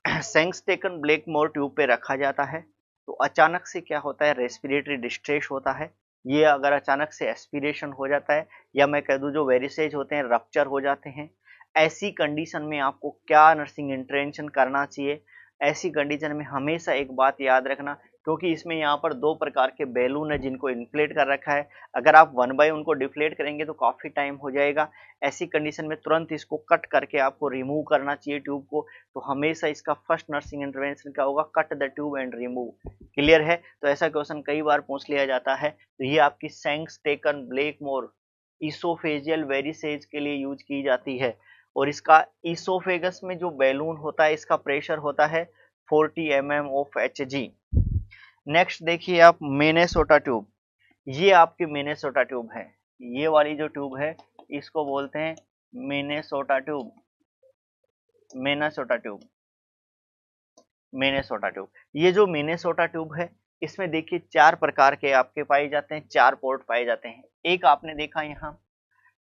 सेंग्सटेकन ब्लेकमोर ट्यूब पे रखा जाता है तो अचानक से क्या होता है, रेस्पिरेटरी डिस्ट्रेस होता है। ये अगर अचानक से एस्पिरेशन हो जाता है या मैं कह दूं जो वेरिसेज होते हैं रप्चर हो जाते हैं, ऐसी कंडीशन में आपको क्या नर्सिंग इंटरवेंशन करना चाहिए। ऐसी कंडीशन में हमेशा एक बात याद रखना, क्योंकि इसमें यहाँ पर 2 प्रकार के बैलून है जिनको इन्फ्लेट कर रखा है, अगर आप वन बाय उनको डिफ्लेट करेंगे तो काफी टाइम हो जाएगा। ऐसी कंडीशन में तुरंत इसको कट करके आपको रिमूव करना चाहिए ट्यूब को। तो हमेशा इसका फर्स्ट नर्सिंग इंटरवेंशन क्या होगा, cut the tube and remove, clear है। तो ऐसा क्वेश्चन कई बार पूछ लिया जाता है। तो ये आपकी सेंग्सटेकन ब्लेकमोर ईसोफेजियल वेरिसेज के लिए यूज की जाती है। और इसका ईसोफेगस में जो बैलून होता है इसका प्रेशर होता है 40 mm ऑफ Hg। नेक्स्ट देखिए आप मिनेसोटा ट्यूब, ये आपकी मिनेसोटा ट्यूब है, ये वाली जो ट्यूब है इसको बोलते हैं Minnesota tube, Minnesota tube, Minnesota tube. ये जो मिनेसोटा ट्यूब है इसमें देखिए 4 प्रकार के आपके पाए जाते हैं, 4 पोर्ट पाए जाते हैं। एक आपने देखा यहाँ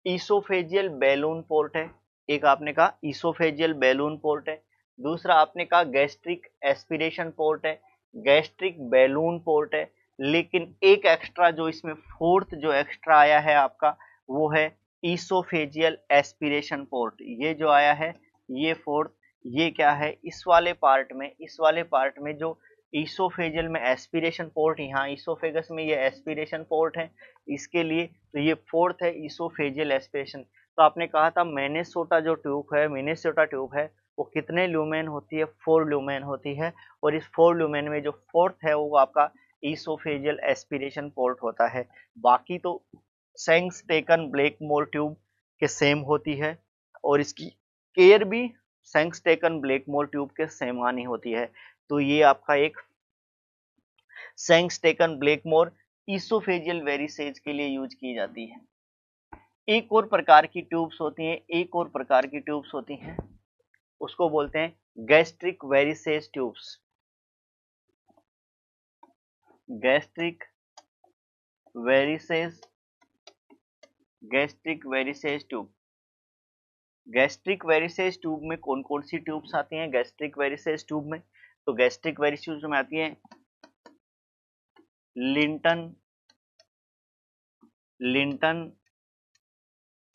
ईसोफेजियल बैलून पोर्ट है, एक आपने कहा ईसोफेजियल बैलून पोर्ट है, दूसरा आपने कहा गैस्ट्रिक एस्पिरेशन पोर्ट है, गैस्ट्रिक बैलून पोर्ट है। लेकिन एक एक्स्ट्रा जो इसमें फोर्थ जो एक्स्ट्रा आया है आपका वो है ईसोफेजियल एस्पिरेशन पोर्ट। ये जो आया है ये फोर्थ, ये क्या है, इस वाले पार्ट में, इस वाले पार्ट में जो ईसोफेजियल में एस्पिरेशन पोर्ट, यहाँ ईसोफेगस में ये एस्पिरेशन पोर्ट है इसके लिए, तो ये फोर्थ है ईसोफेजियल एस्पिरेशन। तो आपने कहा था मिनेसोटा जो ट्यूब है, मिनेसोटा ट्यूब है वो कितने ल्यूमेन होती है, 4 ल्यूमेन होती है। और इस 4 ल्यूमेन में जो फोर्थ है वो आपका ईसोफेजियल एस्पिरेशन पोर्ट होता है। बाकी तो सेंग्सटेकन ब्लेकमोर ट्यूब के सेम होती है और इसकी केयर भी सेंग्सटेकन ब्लेकमोर ट्यूब के सेम आनी होती है। तो ये आपका एक सेंग्सटेकन ब्लेकमोर इसोफेजियल वेरिसेज के लिए यूज की जाती है। एक और प्रकार की ट्यूब्स होती हैं, एक और प्रकार की ट्यूब्स होती हैं, उसको बोलते हैं gastric varices tubes. Gastric varices, gastric varices tube. Gastric varices tube में कौन कौन सी ट्यूब्स आती हैं गैस्ट्रिक वेरिसेज ट्यूब में? तो गैस्ट्रिक वेरिसेज में आती है Linton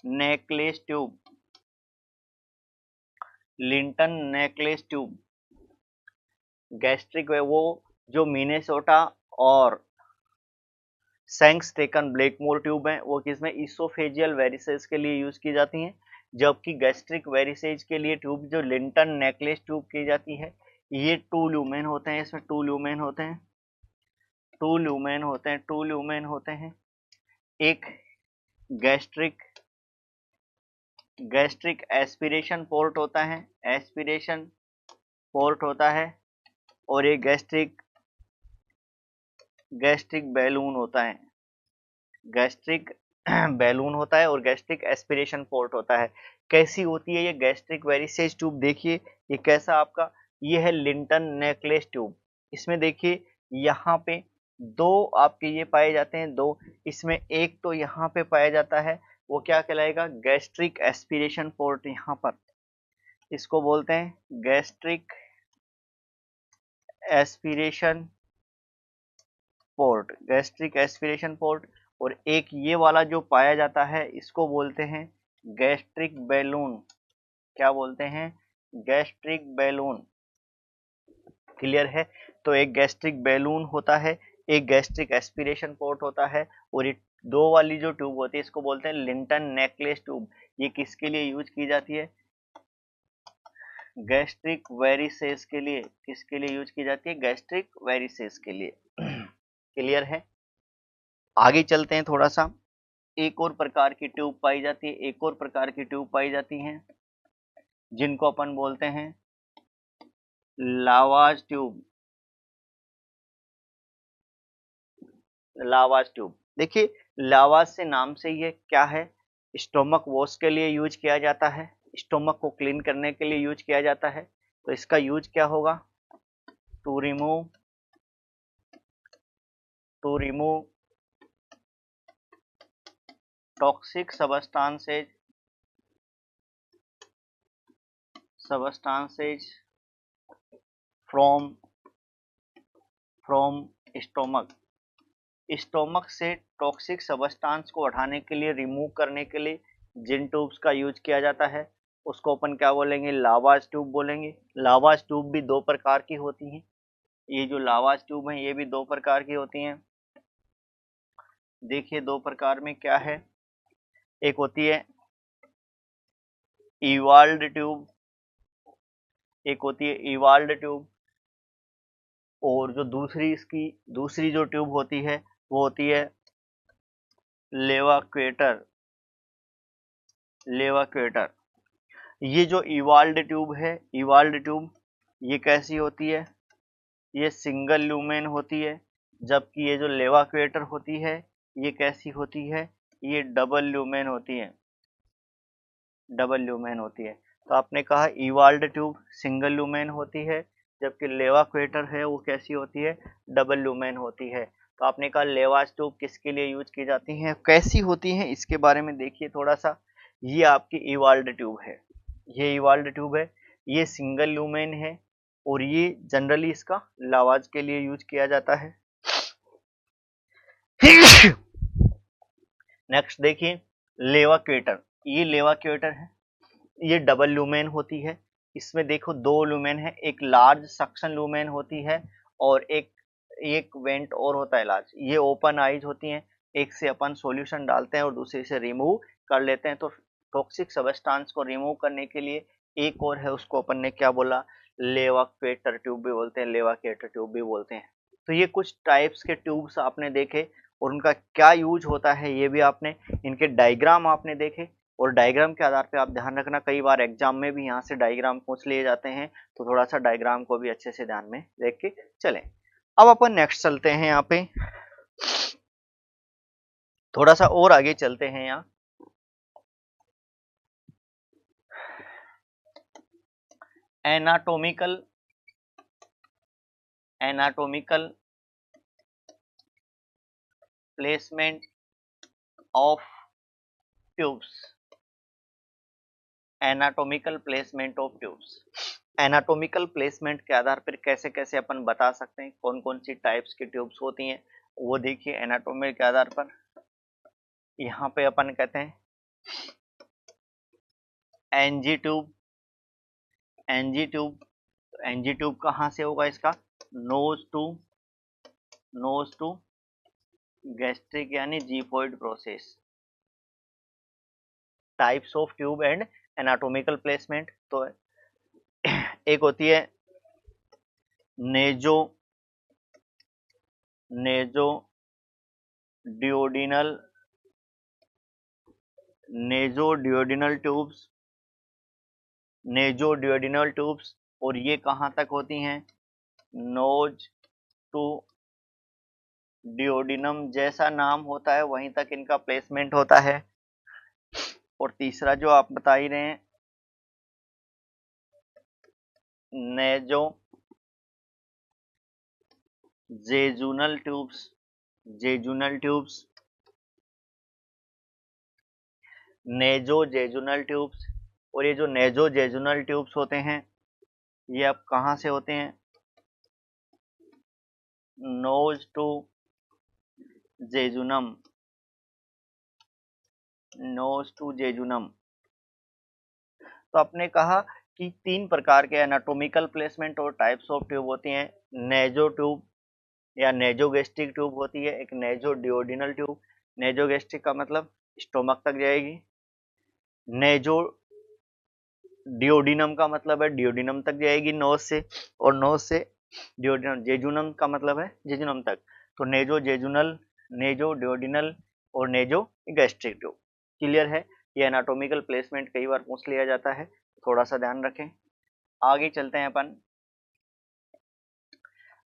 necklace tube, Linton necklace tube. Gastric वो जो मिनेसोटा और सैंक्सटेकन ब्लैकमोर ट्यूब है वो किसमें इसोफेजियल वेरिसेज के लिए यूज की जाती हैं, जबकि गैस्ट्रिक वेरिसेज के लिए ट्यूब जो लिंटन नेकलेस ट्यूब की जाती है ये 2 ल्यूमेन होते हैं, इसमें 2 ल्यूमेन होते हैं, 2 ल्यूमेन होते हैं, 2 ल्यूमेन होते हैं। एक गैस्ट्रिक एस्पिरेशन पोर्ट होता है, एस्पिरेशन पोर्ट होता है, और एक गैस्ट्रिक बैलून होता है, गैस्ट्रिक बैलून होता है और गैस्ट्रिक एस्पिरेशन पोर्ट होता है। कैसी होती है ये गैस्ट्रिक वेरिसेज ट्यूब? देखिए ये कैसा आपका, ये है लिंटन नेकलेस ट्यूब। इसमें देखिए यहाँ पे 2 आपके ये पाए जाते हैं, 2, इसमें एक तो यहाँ पे पाया जाता है, वो क्या कहलाएगा? Gastric aspiration port. यहाँ पर इसको बोलते हैं gastric aspiration port, gastric aspiration port. और एक ये वाला जो पाया जाता है इसको बोलते हैं गैस्ट्रिक बैलून। क्या बोलते हैं? Gastric balloon. क्लियर है? तो एक गैस्ट्रिक बैलून होता है, एक गैस्ट्रिक एस्पिरेशन पोर्ट होता है, और ये 2 वाली जो ट्यूब होती है इसको बोलते हैं लिंटन नेकलेस ट्यूब। ये किसके लिए यूज की जाती है? गैस्ट्रिक वेरिसेस के लिए। किसके लिए यूज की जाती है? गैस्ट्रिक वेरिसेस के लिए। क्लियर है? आगे चलते हैं थोड़ा सा। एक और प्रकार की ट्यूब पाई जाती है, एक और प्रकार की ट्यूब पाई जाती हैं जिनको अपन बोलते हैं लावाज ट्यूब। लावाज ट्यूब, देखिए लावाज से नाम से ये क्या है, स्टोमक वॉश के लिए यूज किया जाता है, स्टोमक को क्लीन करने के लिए यूज किया जाता है। तो इसका यूज क्या होगा? To remove toxic substances from stomach. Stomach से टॉक्सिक सबस्टांस को हटाने के लिए, रिमूव करने के लिए जिन ट्यूब्स का यूज किया जाता है उसको अपन क्या बोलेंगे? लावाज ट्यूब बोलेंगे। लावाज ट्यूब भी 2 प्रकार की होती हैं। ये जो लावाज ट्यूब है ये भी 2 प्रकार की होती हैं। देखिए 2 प्रकार में क्या है, एक होती है इवाल्ड ट्यूब, एक होती है इवाल्ड ट्यूब, और जो दूसरी जो ट्यूब होती है वो होती है लेवाक्वेटर। ये जो इवाल्ड ट्यूब है, इवाल्ड ट्यूब ये कैसी होती है? ये सिंगल ल्यूमेन होती है, जबकि ये जो लेवाक्वेटर होती है ये कैसी होती है? ये डबल ल्यूमेन होती है, डबल ल्यूमेन होती है। तो आपने कहा इवाल्ड ट्यूब सिंगल ल्यूमेन होती है, जबकि लेवाक्वेटर है वो कैसी होती है? डबल ल्यूमेन होती है। तो आपने कहा लेवाज ट्यूब किसके लिए यूज की जाती हैं, कैसी होती हैं, इसके बारे में देखिए थोड़ा सा। ये आपकी इवाल्ड ट्यूब है, ये इवाल्ड ट्यूब है, ये सिंगल ल्यूमेन है, और ये जनरली इसका लावाज के लिए यूज किया जाता है। नेक्स्ट देखिए लेवाक्वेटर, ये लेवाक्वेटर है, ये डबल लूमेन होती है। इसमें देखो 2 लूमेन है, एक लार्ज सक्शन लूमेन होती है और एक वेंट और होता है लार्ज। ये ओपन आईज होती हैं, एक से अपन सॉल्यूशन डालते हैं और दूसरे से रिमूव कर लेते हैं। तो टॉक्सिक सबस्टांस को रिमूव करने के लिए एक और है, उसको अपन ने क्या बोला? लेवाक्वेटर ट्यूब भी बोलते हैं, लेवाक्वेटर ट्यूब भी बोलते हैं। तो ये कुछ टाइप्स के ट्यूब्स आपने देखे और उनका क्या यूज होता है ये भी आपने, इनके डायग्राम आपने देखे, और डायग्राम के आधार पे आप ध्यान रखना कई बार एग्जाम में भी यहाँ से डायग्राम पूछ लिए जाते हैं, तो थोड़ा सा डायग्राम को भी अच्छे से ध्यान में देख के चलें। अब अपन नेक्स्ट चलते हैं यहाँ पे। थोड़ा सा और आगे चलते हैं यहाँ। Anatomical placement of tubes. Anatomical placement of tubes. Anatomical placement के आधार पर कैसे कैसे अपन बता सकते हैं कौन कौन सी टाइप्स की ट्यूब्स होती हैं, वो देखिए। एनाटोमी के आधार पर यहाँ पे अपन कहते हैं एनजी ट्यूब। एनजी ट्यूब कहाँ से होगा इसका? नोज टू गैस्ट्रिक यानी xiphoid process. Types of tube and anatomical placement, तो एक होती है नेजो डियोडिनल ट्यूब्स, और ये कहाँ तक होती हैं? नोज टू डियोडिनम, जैसा नाम होता है वहीं तक इनका प्लेसमेंट होता है। और तीसरा जो आप बता ही रहे हैं, नेजो जेजुनल ट्यूब्स, नेजो जेजुनल ट्यूब्स। और ये जो नेजो जेजुनल ट्यूब्स होते हैं, ये अब कहाँ से होते हैं? नोज टू जेजुनम, तो आपने कहा कि 3 प्रकार के एनाटॉमिकल प्लेसमेंट और टाइप्स ऑफ ट्यूब होती हैं। नेजो ट्यूब या नेजोगैस्ट्रिक ट्यूब होती है, एक नेजो डियोडिनल ट्यूब। नेजोगैस्ट्रिक का मतलब स्टोमक तक जाएगी, नेजो डियोडिनम का मतलब है डियोडिनम तक जाएगी नोज से, और नोज से डियोडिनम, जेजुनम का मतलब है जेजुनम तक। तो नेजो डियोडिनल और नेजो गैस्ट्रिक ट्यूब। क्लियर है? ये एनाटॉमिकल प्लेसमेंट कई बार पूछ लिया जाता है, थोड़ा सा ध्यान रखें। आगे चलते हैं अपन।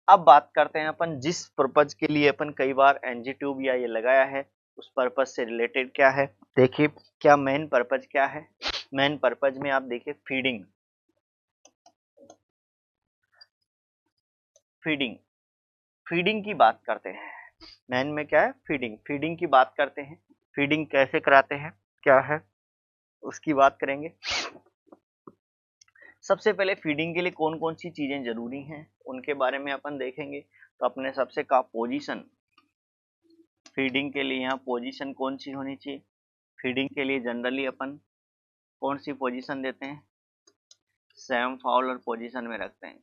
अब बात करते हैं अपन जिस पर्पज के लिए अपन कई बार एनजी ट्यूब या ये लगाया है, उस पर्पज से रिलेटेड क्या है। देखिए क्या मेन पर्पज क्या है। मेन पर्पज में आप देखिए फीडिंग की बात करते हैं। मेन में क्या है? फीडिंग की बात करते हैं। फीडिंग कैसे कराते हैं, क्या है, उसकी बात करेंगे। सबसे पहले फीडिंग के लिए कौन कौन सी चीजें जरूरी हैं उनके बारे में अपन देखेंगे। तो अपने सबसे कहा पोजीशन। फीडिंग के लिए यहाँ पोजीशन कौन सी होनी चाहिए? फीडिंग के लिए जनरली अपन कौन सी पोजीशन देते हैं? सेम फाउलर पोजीशन में रखते हैं।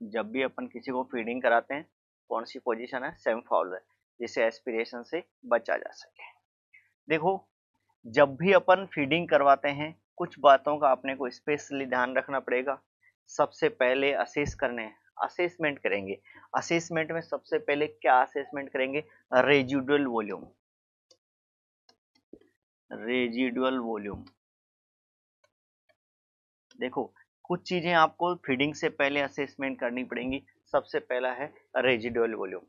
जब भी अपन किसी को फीडिंग कराते हैं, कौन सी पोजीशन है? सेम फाउलर, जिससे एस्पिरेशन से बचा जा सके। देखो, जब भी अपन फीडिंग करवाते हैं, कुछ बातों का अपने को स्पेशली ध्यान रखना पड़ेगा। सबसे पहले असेसमेंट करेंगे। असेसमेंट में सबसे पहले क्या असेसमेंट करेंगे? Residual volume. देखो, कुछ चीजें आपको फीडिंग से पहले असेसमेंट करनी पड़ेंगी। सबसे पहला है रेजिडुअल वॉल्यूम।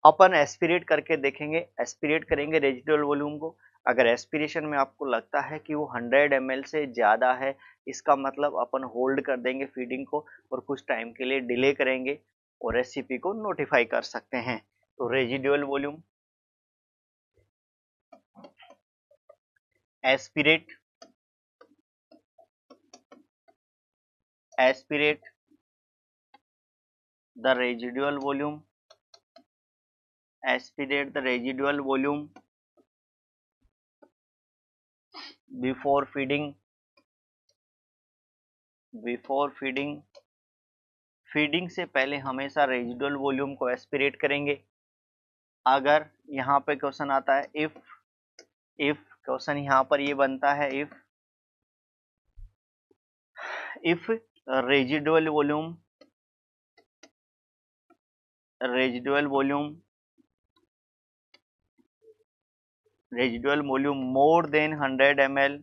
अपन एस्पिरेट करके देखेंगे, एस्पिरेट करेंगे रेजिडुअल वॉल्यूम को। अगर एस्पिरेशन में आपको लगता है कि वो 100 ml से ज़्यादा है, इसका मतलब अपन होल्ड कर देंगे फीडिंग को और कुछ टाइम के लिए डिले करेंगे और एससीपी को नोटिफाई कर सकते हैं। तो residual volume, aspirate the residual volume, before feeding. Feeding से पहले हमेशा रेजिडुअल वॉल्यूम को एस्पिरेट करेंगे। अगर यहाँ पे क्वेश्चन आता है इफ क्वेश्चन यहाँ पर ये बनता है if residual volume more than 100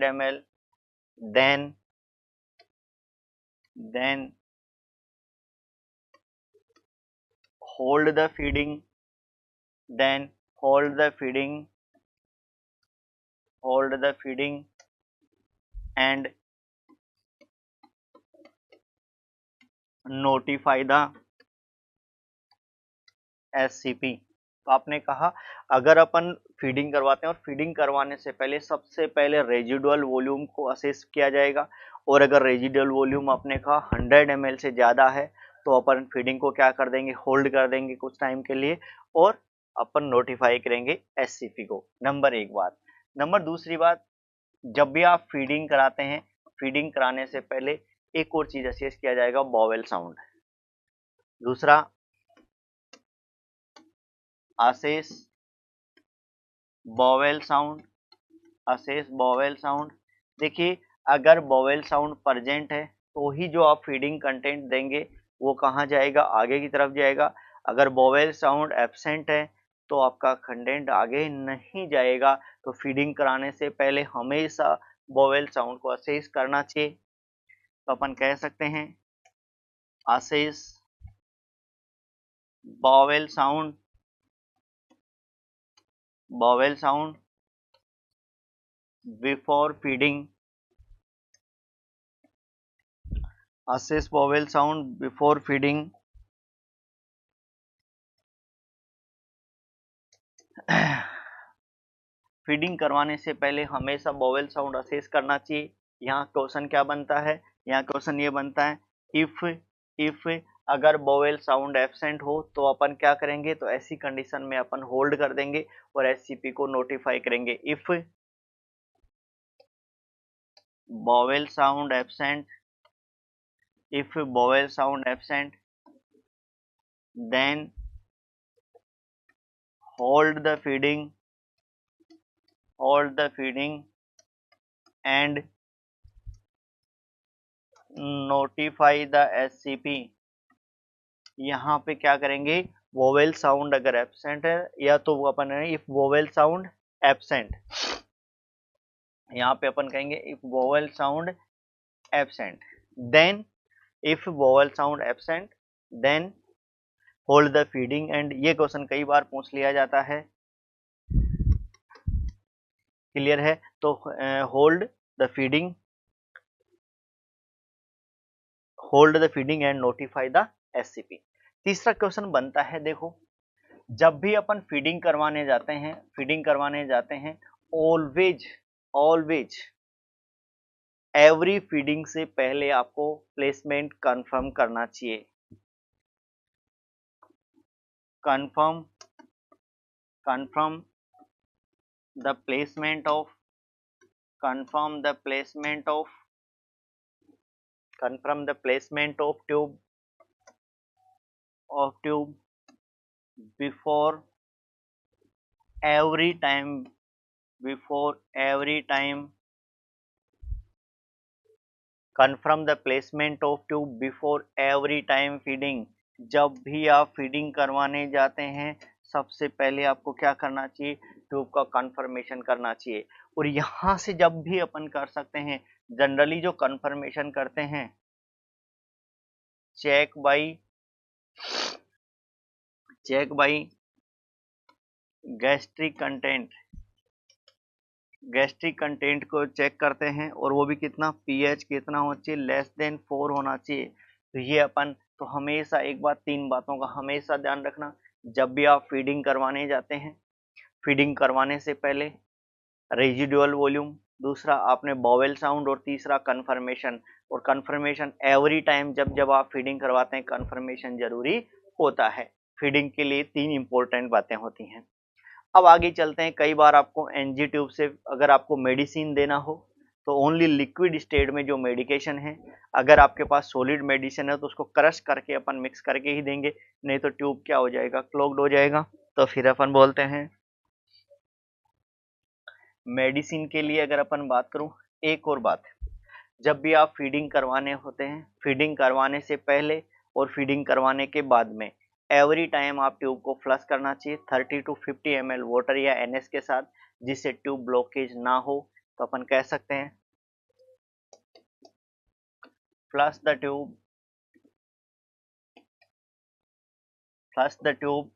ml, then hold the feeding hold the feeding, hold the feeding and notify the SCP। तो आपने कहा अगर अपन फीडिंग करवाते हैं और फीडिंग करवाने से पहले सबसे पहले रेजिडुअल वॉल्यूम को असेस किया जाएगा, और अगर रेजिडुअल वॉल्यूम आपने कहा 100 ml से ज़्यादा है तो अपन फीडिंग को क्या कर देंगे, होल्ड कर देंगे कुछ टाइम के लिए, और अपन नोटिफाई करेंगे SCP को। नंबर एक बात। नंबर दूसरी बात, जब भी आप फीडिंग कराते हैं, फीडिंग कराने से पहले एक और चीज असेस किया जाएगा, बॉवेल साउंड। दूसरा, assess bowel sound, assess bowel sound. देखिए अगर बॉवेल साउंड प्रेजेंट है तो ही जो आप फीडिंग कंटेंट देंगे वो कहाँ जाएगा, आगे की तरफ जाएगा। अगर बॉवेल साउंड एब्सेंट है तो आपका कंटेंट आगे नहीं जाएगा। तो फीडिंग कराने से पहले हमेशा बॉवेल साउंड को असेस करना चाहिए। तो अपन कह सकते हैं assess bowel sound, bowel sound before feeding, assess bowel sound before feeding, feeding करवाने से पहले हमेशा बॉवेल साउंड असेस करना चाहिए। यहाँ क्वेश्चन क्या बनता है, यहाँ क्वेश्चन ये बनता है इफ अगर बॉवेल साउंड एब्सेंट हो तो अपन क्या करेंगे, तो ऐसी कंडीशन में अपन होल्ड कर देंगे और एससीपी को नोटिफाई करेंगे। If bowel sound absent, if bowel sound absent, then hold the feeding, hold the feeding and notify the SCP। यहाँ पे क्या करेंगे, वोवेल साउंड अगर एब्सेंट है या तो वो अपन इफ वोवेल साउंड एब्सेंट, यहाँ पे अपन कहेंगे if bowel sound absent, then if bowel sound absent then hold the feeding and. ये क्वेश्चन कई बार पूछ लिया जाता है, क्लियर है। तो hold the feeding, hold the feeding and notify the SCP। तीसरा क्वेश्चन बनता है, देखो जब भी अपन फीडिंग करवाने जाते हैं, फीडिंग करवाने जाते हैं, ऑलवेज ऑलवेज एवरी फीडिंग से पहले आपको प्लेसमेंट कंफर्म करना चाहिए। Confirm confirm the placement of, confirm the placement of, confirm the placement of tube before every time, before every time, confirm the placement of tube before every time feeding। जब भी आप feeding करवाने जाते हैं सबसे पहले आपको क्या करना चाहिए, ट्यूब का कंफर्मेशन करना चाहिए। और यहाँ से जब भी अपन कर सकते हैं, जनरली जो कंफर्मेशन करते हैं, check by gastric content, gastric content को चेक करते हैं, और वो भी कितना, पीएच कितना होना चाहिए, लेस देन 4 होना चाहिए। तो ये अपन, तो हमेशा एक बात, तीन बातों का हमेशा ध्यान रखना जब भी आप फीडिंग करवाने जाते हैं। फीडिंग करवाने से पहले रेजिडुअल वॉल्यूम, दूसरा आपने बॉवेल साउंड, और तीसरा कंफर्मेशन। और कंफर्मेशन एवरी टाइम जब जब आप फीडिंग करवाते हैं कंफर्मेशन जरूरी होता है। फीडिंग के लिए तीन इंपॉर्टेंट बातें होती हैं। अब आगे चलते हैं। कई बार आपको एनजी ट्यूब से अगर आपको मेडिसिन देना हो तो ओनली लिक्विड स्टेट में जो मेडिकेशन है, अगर आपके पास सॉलिड मेडिसिन है तो उसको क्रश करके अपन मिक्स करके ही देंगे, नहीं तो ट्यूब क्या हो जाएगा, क्लॉग्ड हो जाएगा। तो फिर अपन बोलते हैं मेडिसिन के लिए अगर अपन बात करूं, एक और बात, जब भी आप फीडिंग करवाने होते हैं, फीडिंग करवाने से पहले और फीडिंग करवाने के बाद में एवरी टाइम आप ट्यूब को फ्लश करना चाहिए 30 to 50 ml वाटर या NS के साथ, जिससे ट्यूब ब्लॉकेज ना हो। तो अपन कह सकते हैं flush the tube, flush the tube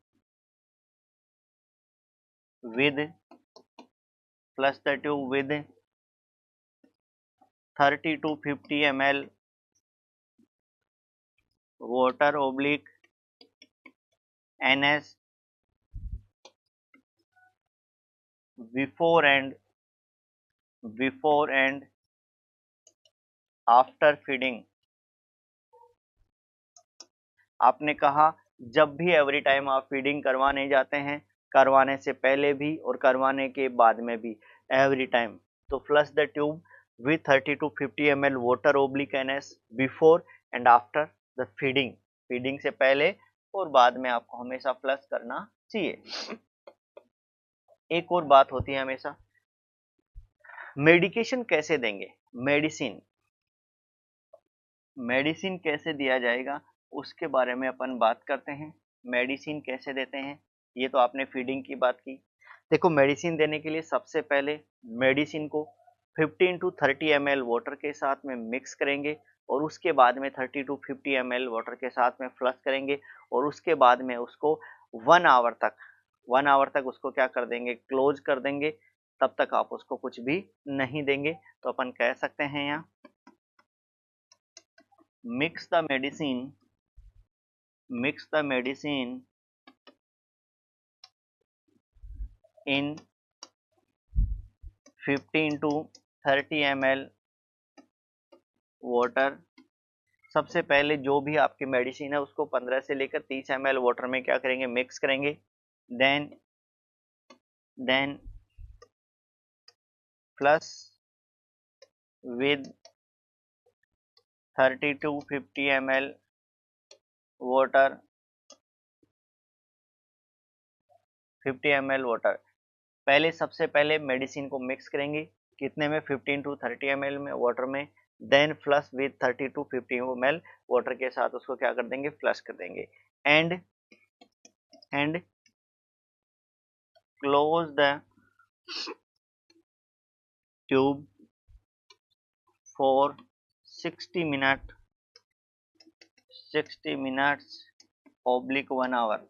with flush the tube with 30 to 50 ml water oblique NS before and after feeding. आपने कहा जब भी एवरी टाइम आप फीडिंग करवाने जाते हैं, करवाने से पहले भी और करवाने के बाद में भी, एवरी टाइम। तो flush the tube with 30 to 50 ml water oblique NS before and after the feeding. Feeding से पहले और बाद में आपको हमेशा फ्लश करना चाहिए। एक और बात होती है हमेशा, मेडिकेशन कैसे देंगे। मेडिसिन कैसे दिया जाएगा उसके बारे में अपन बात करते हैं। मेडिसिन कैसे देते हैं, ये तो आपने फीडिंग की बात की। देखो, मेडिसिन देने के लिए सबसे पहले मेडिसिन को 15 to 30 ml वाटर के साथ में मिक्स करेंगे और उसके बाद में 30 to 50 ml वाटर के साथ में फ्लश करेंगे और उसके बाद में उसको 1 आवर तक उसको क्या कर देंगे, क्लोज कर देंगे। तब तक आप उसको कुछ भी नहीं देंगे। तो अपन कह सकते हैं यहाँ mix the medicine in 15 to 30 ml water. सबसे पहले जो भी आपकी मेडिसिन है उसको 15 से लेकर 30 ml वाटर में क्या करेंगे, मिक्स करेंगे। Then flush with 30 to 50 ml water, 50 ml water. पहले सबसे पहले मेडिसिन को मिक्स करेंगे, कितने में, 15 to 30 ml में वाटर में। Then flush with 30 to 50 ml water के साथ उसको क्या कर देंगे, फ्लश कर देंगे। And close the tube for 60 minutes oblique 1 hour.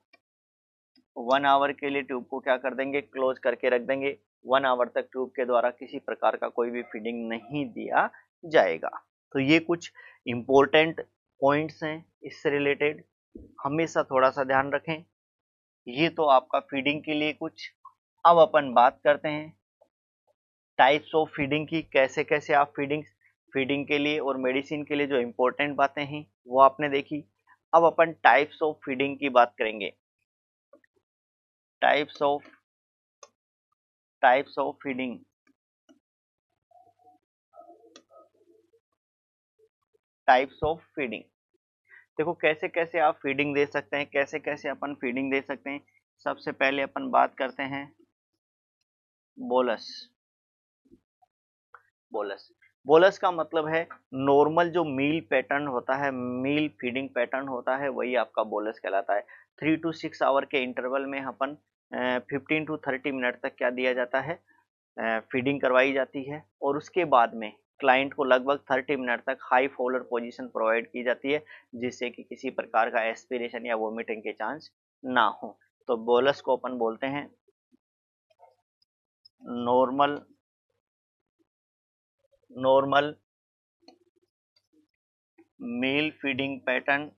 1 hour के लिए ट्यूब को क्या कर देंगे, क्लोज करके रख देंगे। 1 आवर तक ट्यूब के द्वारा किसी प्रकार का कोई भी फीडिंग नहीं दिया जाएगा। तो ये कुछ इंपॉर्टेंट पॉइंट्स हैं इससे रिलेटेड, हमेशा थोड़ा सा ध्यान रखें। ये तो आपका फीडिंग के लिए कुछ। अब अपन बात करते हैं टाइप्स ऑफ फीडिंग की, कैसे कैसे आप फीडिंग के लिए और मेडिसिन के लिए जो इंपॉर्टेंट बातें हैं वो आपने देखी। अब अपन टाइप्स ऑफ फीडिंग की बात करेंगे। Types of feeding. Types of feeding, देखो कैसे कैसे आप फीडिंग दे सकते हैं, कैसे कैसे अपन फीडिंग दे सकते हैं। सबसे पहले अपन बात करते हैं बोलस। बोलस का मतलब है नॉर्मल जो मील पैटर्न होता है, मील फीडिंग पैटर्न होता है, वही आपका बोलस कहलाता है। 3 to 6 आवर के इंटरवल में अपन 15 to 30 मिनट तक क्या दिया जाता है, फीडिंग करवाई जाती है। और उसके बाद में क्लाइंट को लगभग 30 मिनट तक हाई फॉलोअर पोजीशन प्रोवाइड की जाती है, जिससे कि किसी प्रकार का एस्पिरेशन या वोमिटिंग के चांस ना हो। तो बोलस को अपन बोलते हैं नॉर्मल मील फीडिंग पैटर्न।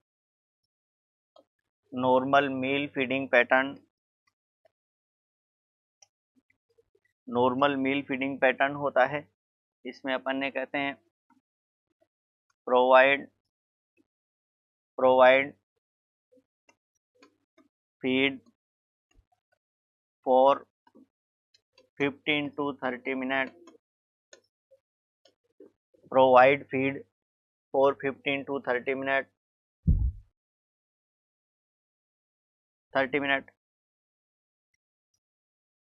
नॉर्मल मील फीडिंग पैटर्न होता है। इसमें अपन ने कहते हैं provide feed for 15 to 30 minute. Provide feed for 15 to 30 minute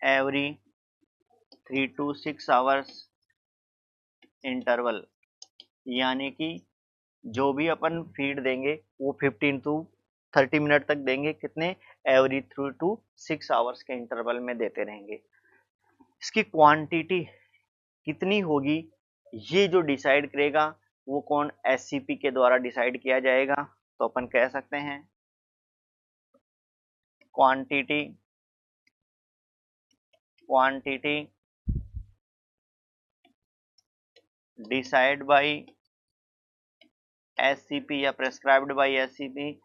every 3 to 6 hours interval. यानी कि जो भी अपन फीड देंगे वो 15 to 30 मिनट तक देंगे, कितने, एवरी 3 to 6 आवर्स के इंटरवल में देते रहेंगे। इसकी क्वांटिटी कितनी होगी ये जो डिसाइड करेगा वो कौन, एससीपी के द्वारा डिसाइड किया जाएगा। तो अपन कह सकते हैं quantity quantity decide by SCP या प्रेस्क्राइब्ड बाय एससीपी,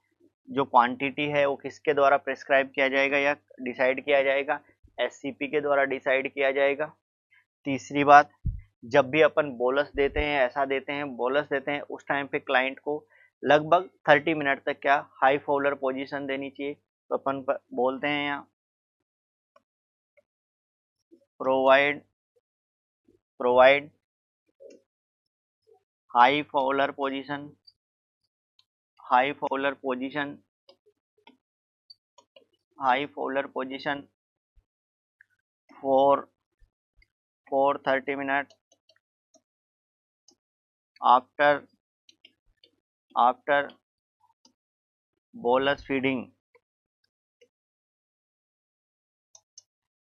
जो क्वांटिटी है वो किसके द्वारा प्रेस्क्राइब किया जाएगा या डिसाइड किया जाएगा, एससीपी के द्वारा डिसाइड किया जाएगा। तीसरी बात, जब भी अपन बोलस देते हैं, ऐसा देते हैं, बोलस देते हैं, उस टाइम पे क्लाइंट को लगभग 30 मिनट तक क्या हाई फॉलोअर पोजीशन देनी चाहिए। तो अपन बोलते हैं यहाँ provide high follower position for 30 minutes after bolus feeding।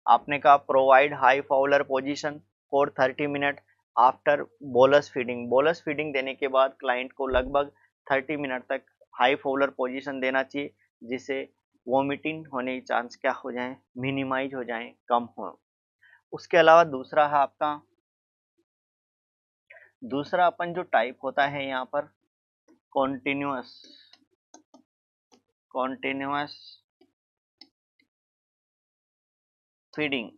आपने कहा provide high follower position for 30 minute after bolus feeding. Bolus feeding देने के बाद क्लाइंट को लगभग 30 मिनट तक हाई फॉलोअर पोजीशन देना चाहिए, जिससे वोमिटिंग होने के चांस क्या हो जाए, मिनिमाइज हो जाए, कम हो। उसके अलावा दूसरा है आपका, दूसरा अपन जो टाइप होता है यहाँ पर कॉन्टिन्यूअस फीडिंग।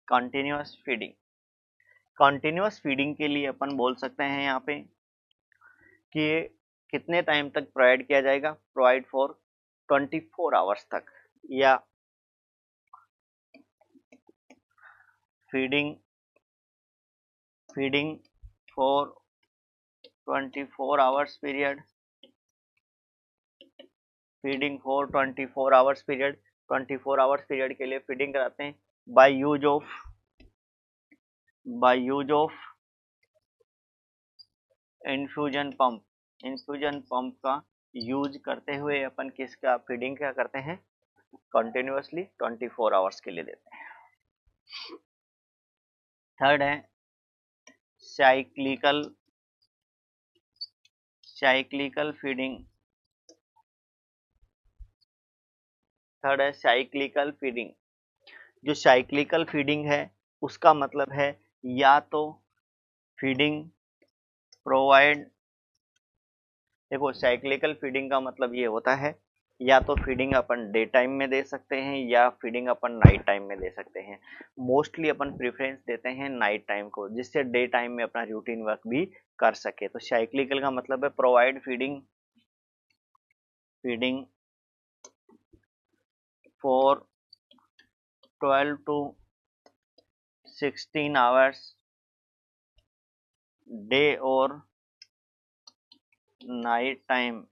कंटिन्यूअस फीडिंग के लिए अपन बोल सकते हैं यहाँ पे कि ये कितने टाइम तक प्रोवाइड किया जाएगा, प्रोवाइड फॉर 24 आवर्स तक, या feeding for 24 hours period, feeding for 24 hours period. 24 hours period के लिए फीडिंग कराते हैं by use of infusion pump का यूज करते हुए अपन किसका फीडिंग क्या करते हैं, कंटिन्यूअसली 24 आवर्स के लिए देते हैं। थर्ड है साइक्लिकल फीडिंग। जो साइक्लिकल फीडिंग है उसका मतलब है या तो फीडिंग प्रोवाइड, देखो साइक्लिकल फीडिंग का मतलब ये होता है या तो फीडिंग अपन डे टाइम में दे सकते हैं या फीडिंग अपन नाइट टाइम में दे सकते हैं। मोस्टली अपन प्रेफरेंस देते हैं नाइट टाइम को, जिससे डे टाइम में अपना रूटीन वर्क भी कर सके। तो साइक्लिकल का मतलब है provide feeding for 12 to 16 hours day और नाइट टाइम,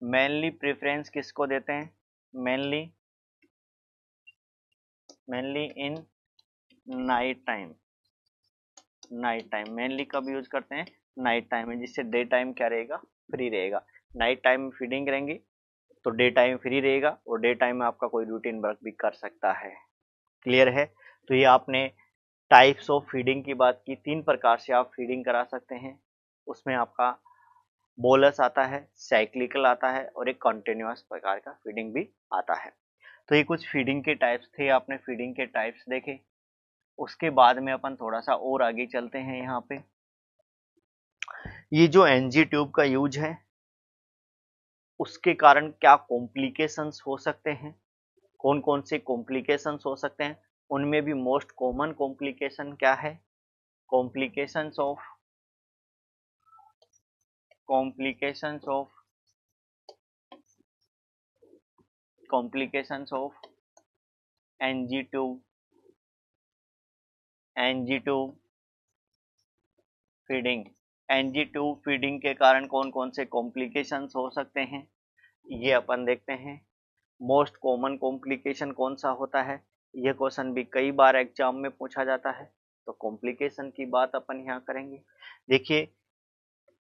मेनली प्रेफरेंस किसको देते हैं, mainly in night time. Mainly कब यूज करते हैं, नाइट टाइम में, जिससे डे टाइम क्या रहेगा, फ्री रहेगा। नाइट टाइम में फीडिंग करेंगे तो डे टाइम फ्री रहेगा और डे टाइम में आपका कोई रूटीन वर्क भी कर सकता है। क्लियर है। तो ये आपने टाइप्स ऑफ फीडिंग की बात की, 3 प्रकार से आप फीडिंग करा सकते हैं। उसमें आपका बोलस आता है, साइक्लिकल आता है और एक कंटिन्यूअस प्रकार का फीडिंग भी आता है। तो ये कुछ फीडिंग के टाइप्स थे, आपने फीडिंग के टाइप्स देखे। उसके बाद में अपन थोड़ा सा और आगे चलते हैं। यहाँ पे ये जो एनजी ट्यूब का यूज है उसके कारण क्या कॉम्प्लिकेशंस हो सकते हैं, कौन कौन से कॉम्प्लिकेशंस हो सकते हैं, उनमें भी मोस्ट कॉमन कॉम्प्लिकेशन क्या है, complications of NG tube feeding. NG tube feeding के कारण कौन कौन से कॉम्प्लिकेशंस हो सकते हैं, ये अपन देखते हैं। मोस्ट कॉमन कॉम्प्लिकेशन कौन सा होता है, ये क्वेश्चन भी कई बार एग्जाम में पूछा जाता है, तो कॉम्प्लिकेशन की बात अपन यहाँ करेंगे। देखिए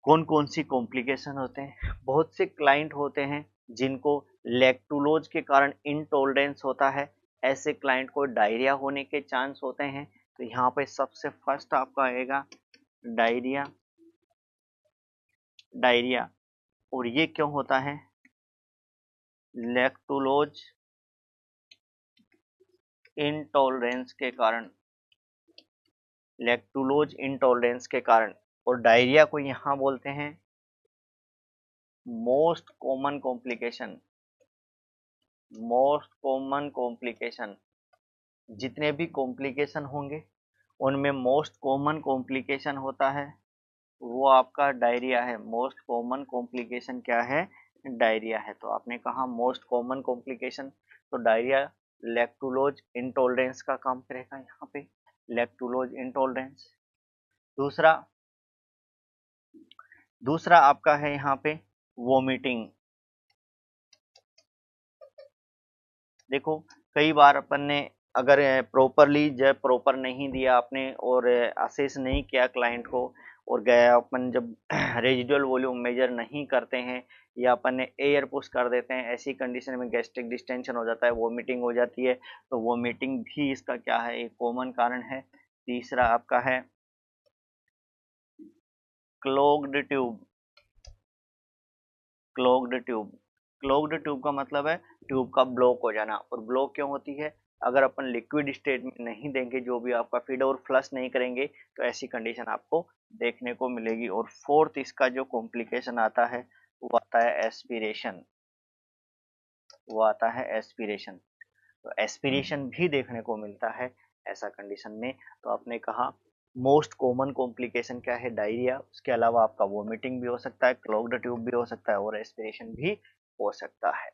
कौन कौन सी कॉम्प्लिकेशन होते हैं। बहुत से क्लाइंट होते हैं जिनको लैक्टुलोज के कारण इंटॉलरेंस होता है, ऐसे क्लाइंट को डायरिया होने के चांस होते हैं। तो यहाँ पे सबसे फर्स्ट आपका आएगा डायरिया, डायरिया। और ये क्यों होता है? लैक्टुलोज इंटॉलरेंस के कारण, लैक्टुलोज इंटॉलरेंस के कारण। और डायरिया को यहाँ बोलते हैं most common complication, most common complication. जितने भी कॉम्प्लिकेशन होंगे उनमें मोस्ट कॉमन कॉम्प्लिकेशन होता है वो आपका डायरिया है। मोस्ट कॉमन कॉम्प्लिकेशन क्या है? डायरिया है। तो आपने कहा मोस्ट कॉमन कॉम्प्लिकेशन, तो डायरिया लैक्टुलोज इंटॉलरेंस का काम करेगा यहाँ पे, लैक्टुलोज इंटॉलरेंस। दूसरा, दूसरा आपका है यहाँ पे वोमिटिंग। देखो कई बार अपन ने अगर प्रॉपरली जब प्रॉपर नहीं दिया आपने और असेस नहीं किया क्लाइंट को, और गया अपन जब रेजिडुअल वॉल्यूम मेजर नहीं करते हैं या अपन ने एयर पुश कर देते हैं, ऐसी कंडीशन में गैस्ट्रिक डिस्टेंशन हो जाता है, वोमिटिंग हो जाती है। तो वोमिटिंग भी इसका क्या है? एक कॉमन कारण है। तीसरा आपका है clogged tube, clogged tube. Clogged tube का मतलब है ट्यूब का ब्लॉक हो जाना। और ब्लॉक क्यों होती है? अगर अपन लिक्विड स्टेट में नहीं देंगे जो भी आपका फीड और फ्लश नहीं करेंगे तो ऐसी कंडीशन आपको देखने को मिलेगी। और फोर्थ इसका जो कॉम्प्लिकेशन आता है वो आता है एस्पिरेशन, वो आता है एस्पिरेशन। तो एस्पिरेशन भी देखने को मिलता है ऐसा कंडीशन में। तो आपने कहा मोस्ट कॉमन कॉम्प्लिकेशन क्या है? डायरिया। उसके अलावा आपका वोमिटिंग भी हो सकता है, क्लॉग्ड ट्यूब भी हो सकता है और एस्पिरेशन भी हो सकता है।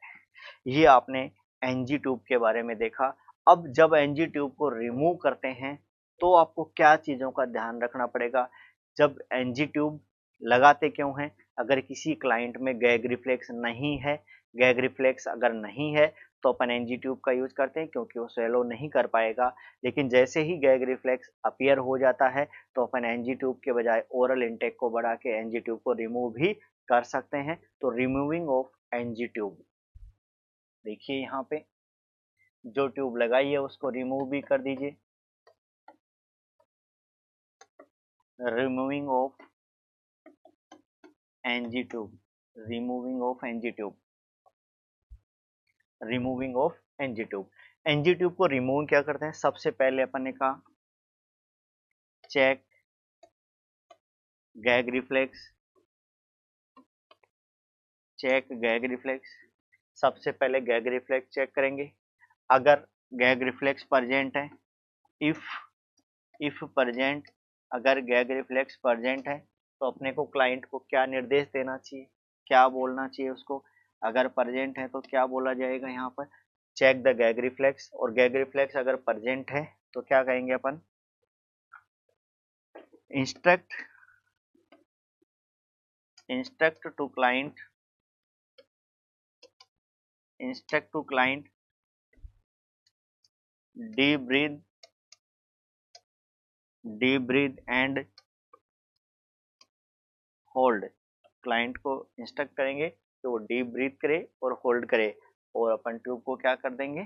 ये आपने एनजी ट्यूब के बारे में देखा। अब जब एनजी ट्यूब को रिमूव करते हैं तो आपको क्या चीज़ों का ध्यान रखना पड़ेगा? जब एनजी ट्यूब लगाते क्यों हैं? अगर किसी क्लाइंट में गैग रिफ्लेक्स नहीं है, गैग रिफ्लेक्स अगर नहीं है तो अपन एनजी ट्यूब का यूज करते हैं क्योंकि वो स्वेलो नहीं कर पाएगा। लेकिन जैसे ही गैग रिफ्लेक्स अपीयर हो जाता है तो अपन एनजी ट्यूब के बजाय ओरल इनटेक को बढ़ा के एनजी ट्यूब को रिमूव भी कर सकते हैं। तो रिमूविंग ऑफ एनजी ट्यूब, देखिए यहाँ पे जो ट्यूब लगाई है उसको रिमूव भी कर दीजिए। Removing of NG tube, removing of NG tube, removing of NG tube. NG tube को रिमूव क्या करते हैं? सबसे पहले अपन ने कहा check gag reflex, check gag reflex. सबसे पहले गैग रिफ्लेक्स चेक करेंगे। अगर गैग रिफ्लेक्स प्रेजेंट है, इफ इफ प्रेजेंट, अगर गैग रिफ्लेक्स प्रेजेंट है तो अपने को क्लाइंट को क्या निर्देश देना चाहिए, क्या बोलना चाहिए उसको? अगर प्रेजेंट है तो क्या बोला जाएगा यहाँ पर? Check the gag reflex. और गैग रिफ्लेक्स अगर प्रेजेंट है तो क्या कहेंगे अपन? Instruct, instruct to client, instruct to client deep breath, deep breath and hold. Client को इंस्ट्रक्ट करेंगे कि वो डीप ब्रीथ करे और होल्ड करे। और अपन ट्यूब को क्या कर देंगे?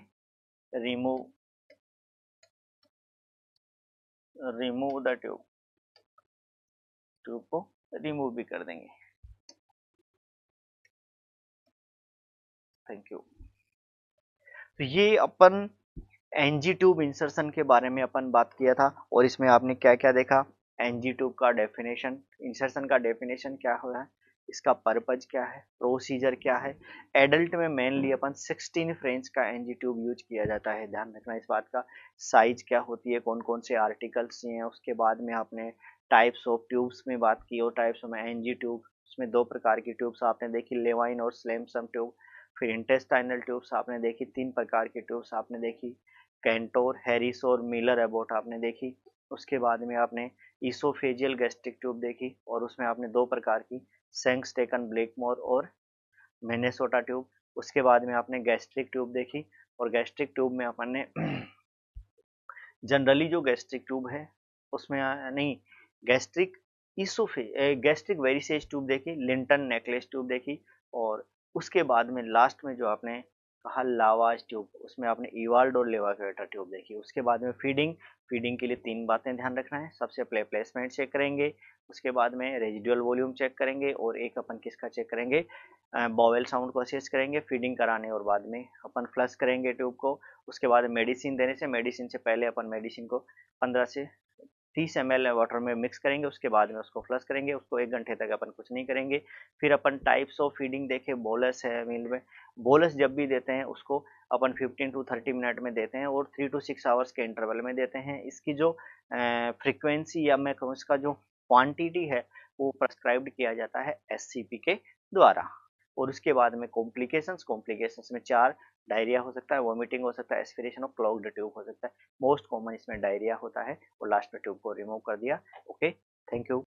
Remove, remove the tube, tube को रिमूव भी कर देंगे। Thank you. तो ये अपन एनजी ट्यूब इंसर्शन के बारे में अपन बात किया था। और इसमें आपने क्या क्या देखा? एनजी ट्यूब का डेफिनेशन, इंसर्शन का डेफिनेशन क्या हो रहा है, इसका पर्पज क्या है, प्रोसीजर क्या है। एडल्ट में मेनली अपन 16 फ्रेंच का एनजी ट्यूब यूज किया जाता है, ध्यान रखना इस बात का। साइज क्या होती है, कौन कौन से आर्टिकल्स हैं। उसके बाद में आपने टाइप्स ऑफ ट्यूब्स में बात की, और टाइप्स में एनजी ट्यूब, उसमें दो प्रकार की ट्यूब्स आपने देखी, लेवाइन और स्लेमसम ट्यूब। फिर इंटेस्टाइनल ट्यूब्स आपने देखी, 3 प्रकार की ट्यूब्स आपने देखी, कैंटोर, हैरिस और मिलर एबोट आपने देखी। उसके बाद में आपने ईसोफेजियल गैस्ट्रिक ट्यूब देखी और उसमें आपने 2 प्रकार की, सेंक्सटेकन ब्लैकमोर और मिनेसोटा ट्यूब। उसके बाद में आपने गैस्ट्रिक ट्यूब देखी, और गैस्ट्रिक ट्यूब में अपन ने जनरली जो गैस्ट्रिक ट्यूब है उसमें नहीं, गैस्ट्रिक गैस्ट्रिक वेरिसेज ट्यूब देखी, लिंटन नेकलेस ट्यूब देखी। और उसके बाद में लास्ट में जो आपने कहा लावाज ट्यूब, उसमें आपने इवाल्ड और लेवाग्रेटा ट्यूब देखी। उसके बाद में फीडिंग, फीडिंग के लिए 3 बातें ध्यान रखना है। सबसे पहले प्लेसमेंट चेक करेंगे, उसके बाद में रेजिडुअल वॉल्यूम चेक करेंगे और एक अपन किसका चेक करेंगे, बॉवेल साउंड को असेस करेंगे फीडिंग कराने, और बाद में अपन फ्लश करेंगे ट्यूब को। उसके बाद मेडिसिन देने से, मेडिसिन से पहले अपन मेडिसिन को 15 से 30 ml वाटर में मिक्स करेंगे, उसके बाद में उसको फ्लश करेंगे। उसको 1 घंटे तक अपन कुछ नहीं करेंगे। फिर अपन टाइप्स ऑफ फीडिंग देखे, बोलस है मील में। बोलस जब भी देते हैं उसको अपन 15 टू 30 मिनट में देते हैं और 3 टू 6 आवर्स के इंटरवल में देते हैं। इसकी जो फ्रीक्वेंसी या मैं कहूँ इसका जो क्वांटिटी है वो प्रेस्क्राइब्ड किया जाता है एससीपी के द्वारा। और उसके बाद में कॉम्प्लिकेशंस में 4 डायरिया हो सकता है, वॉमिटिंग हो सकता है, एस्पिरेशन और क्लॉग्ड ट्यूब हो सकता है। मोस्ट कॉमन इसमें डायरिया होता है और लास्ट में ट्यूब को रिमूव कर दिया। Okay, thank you.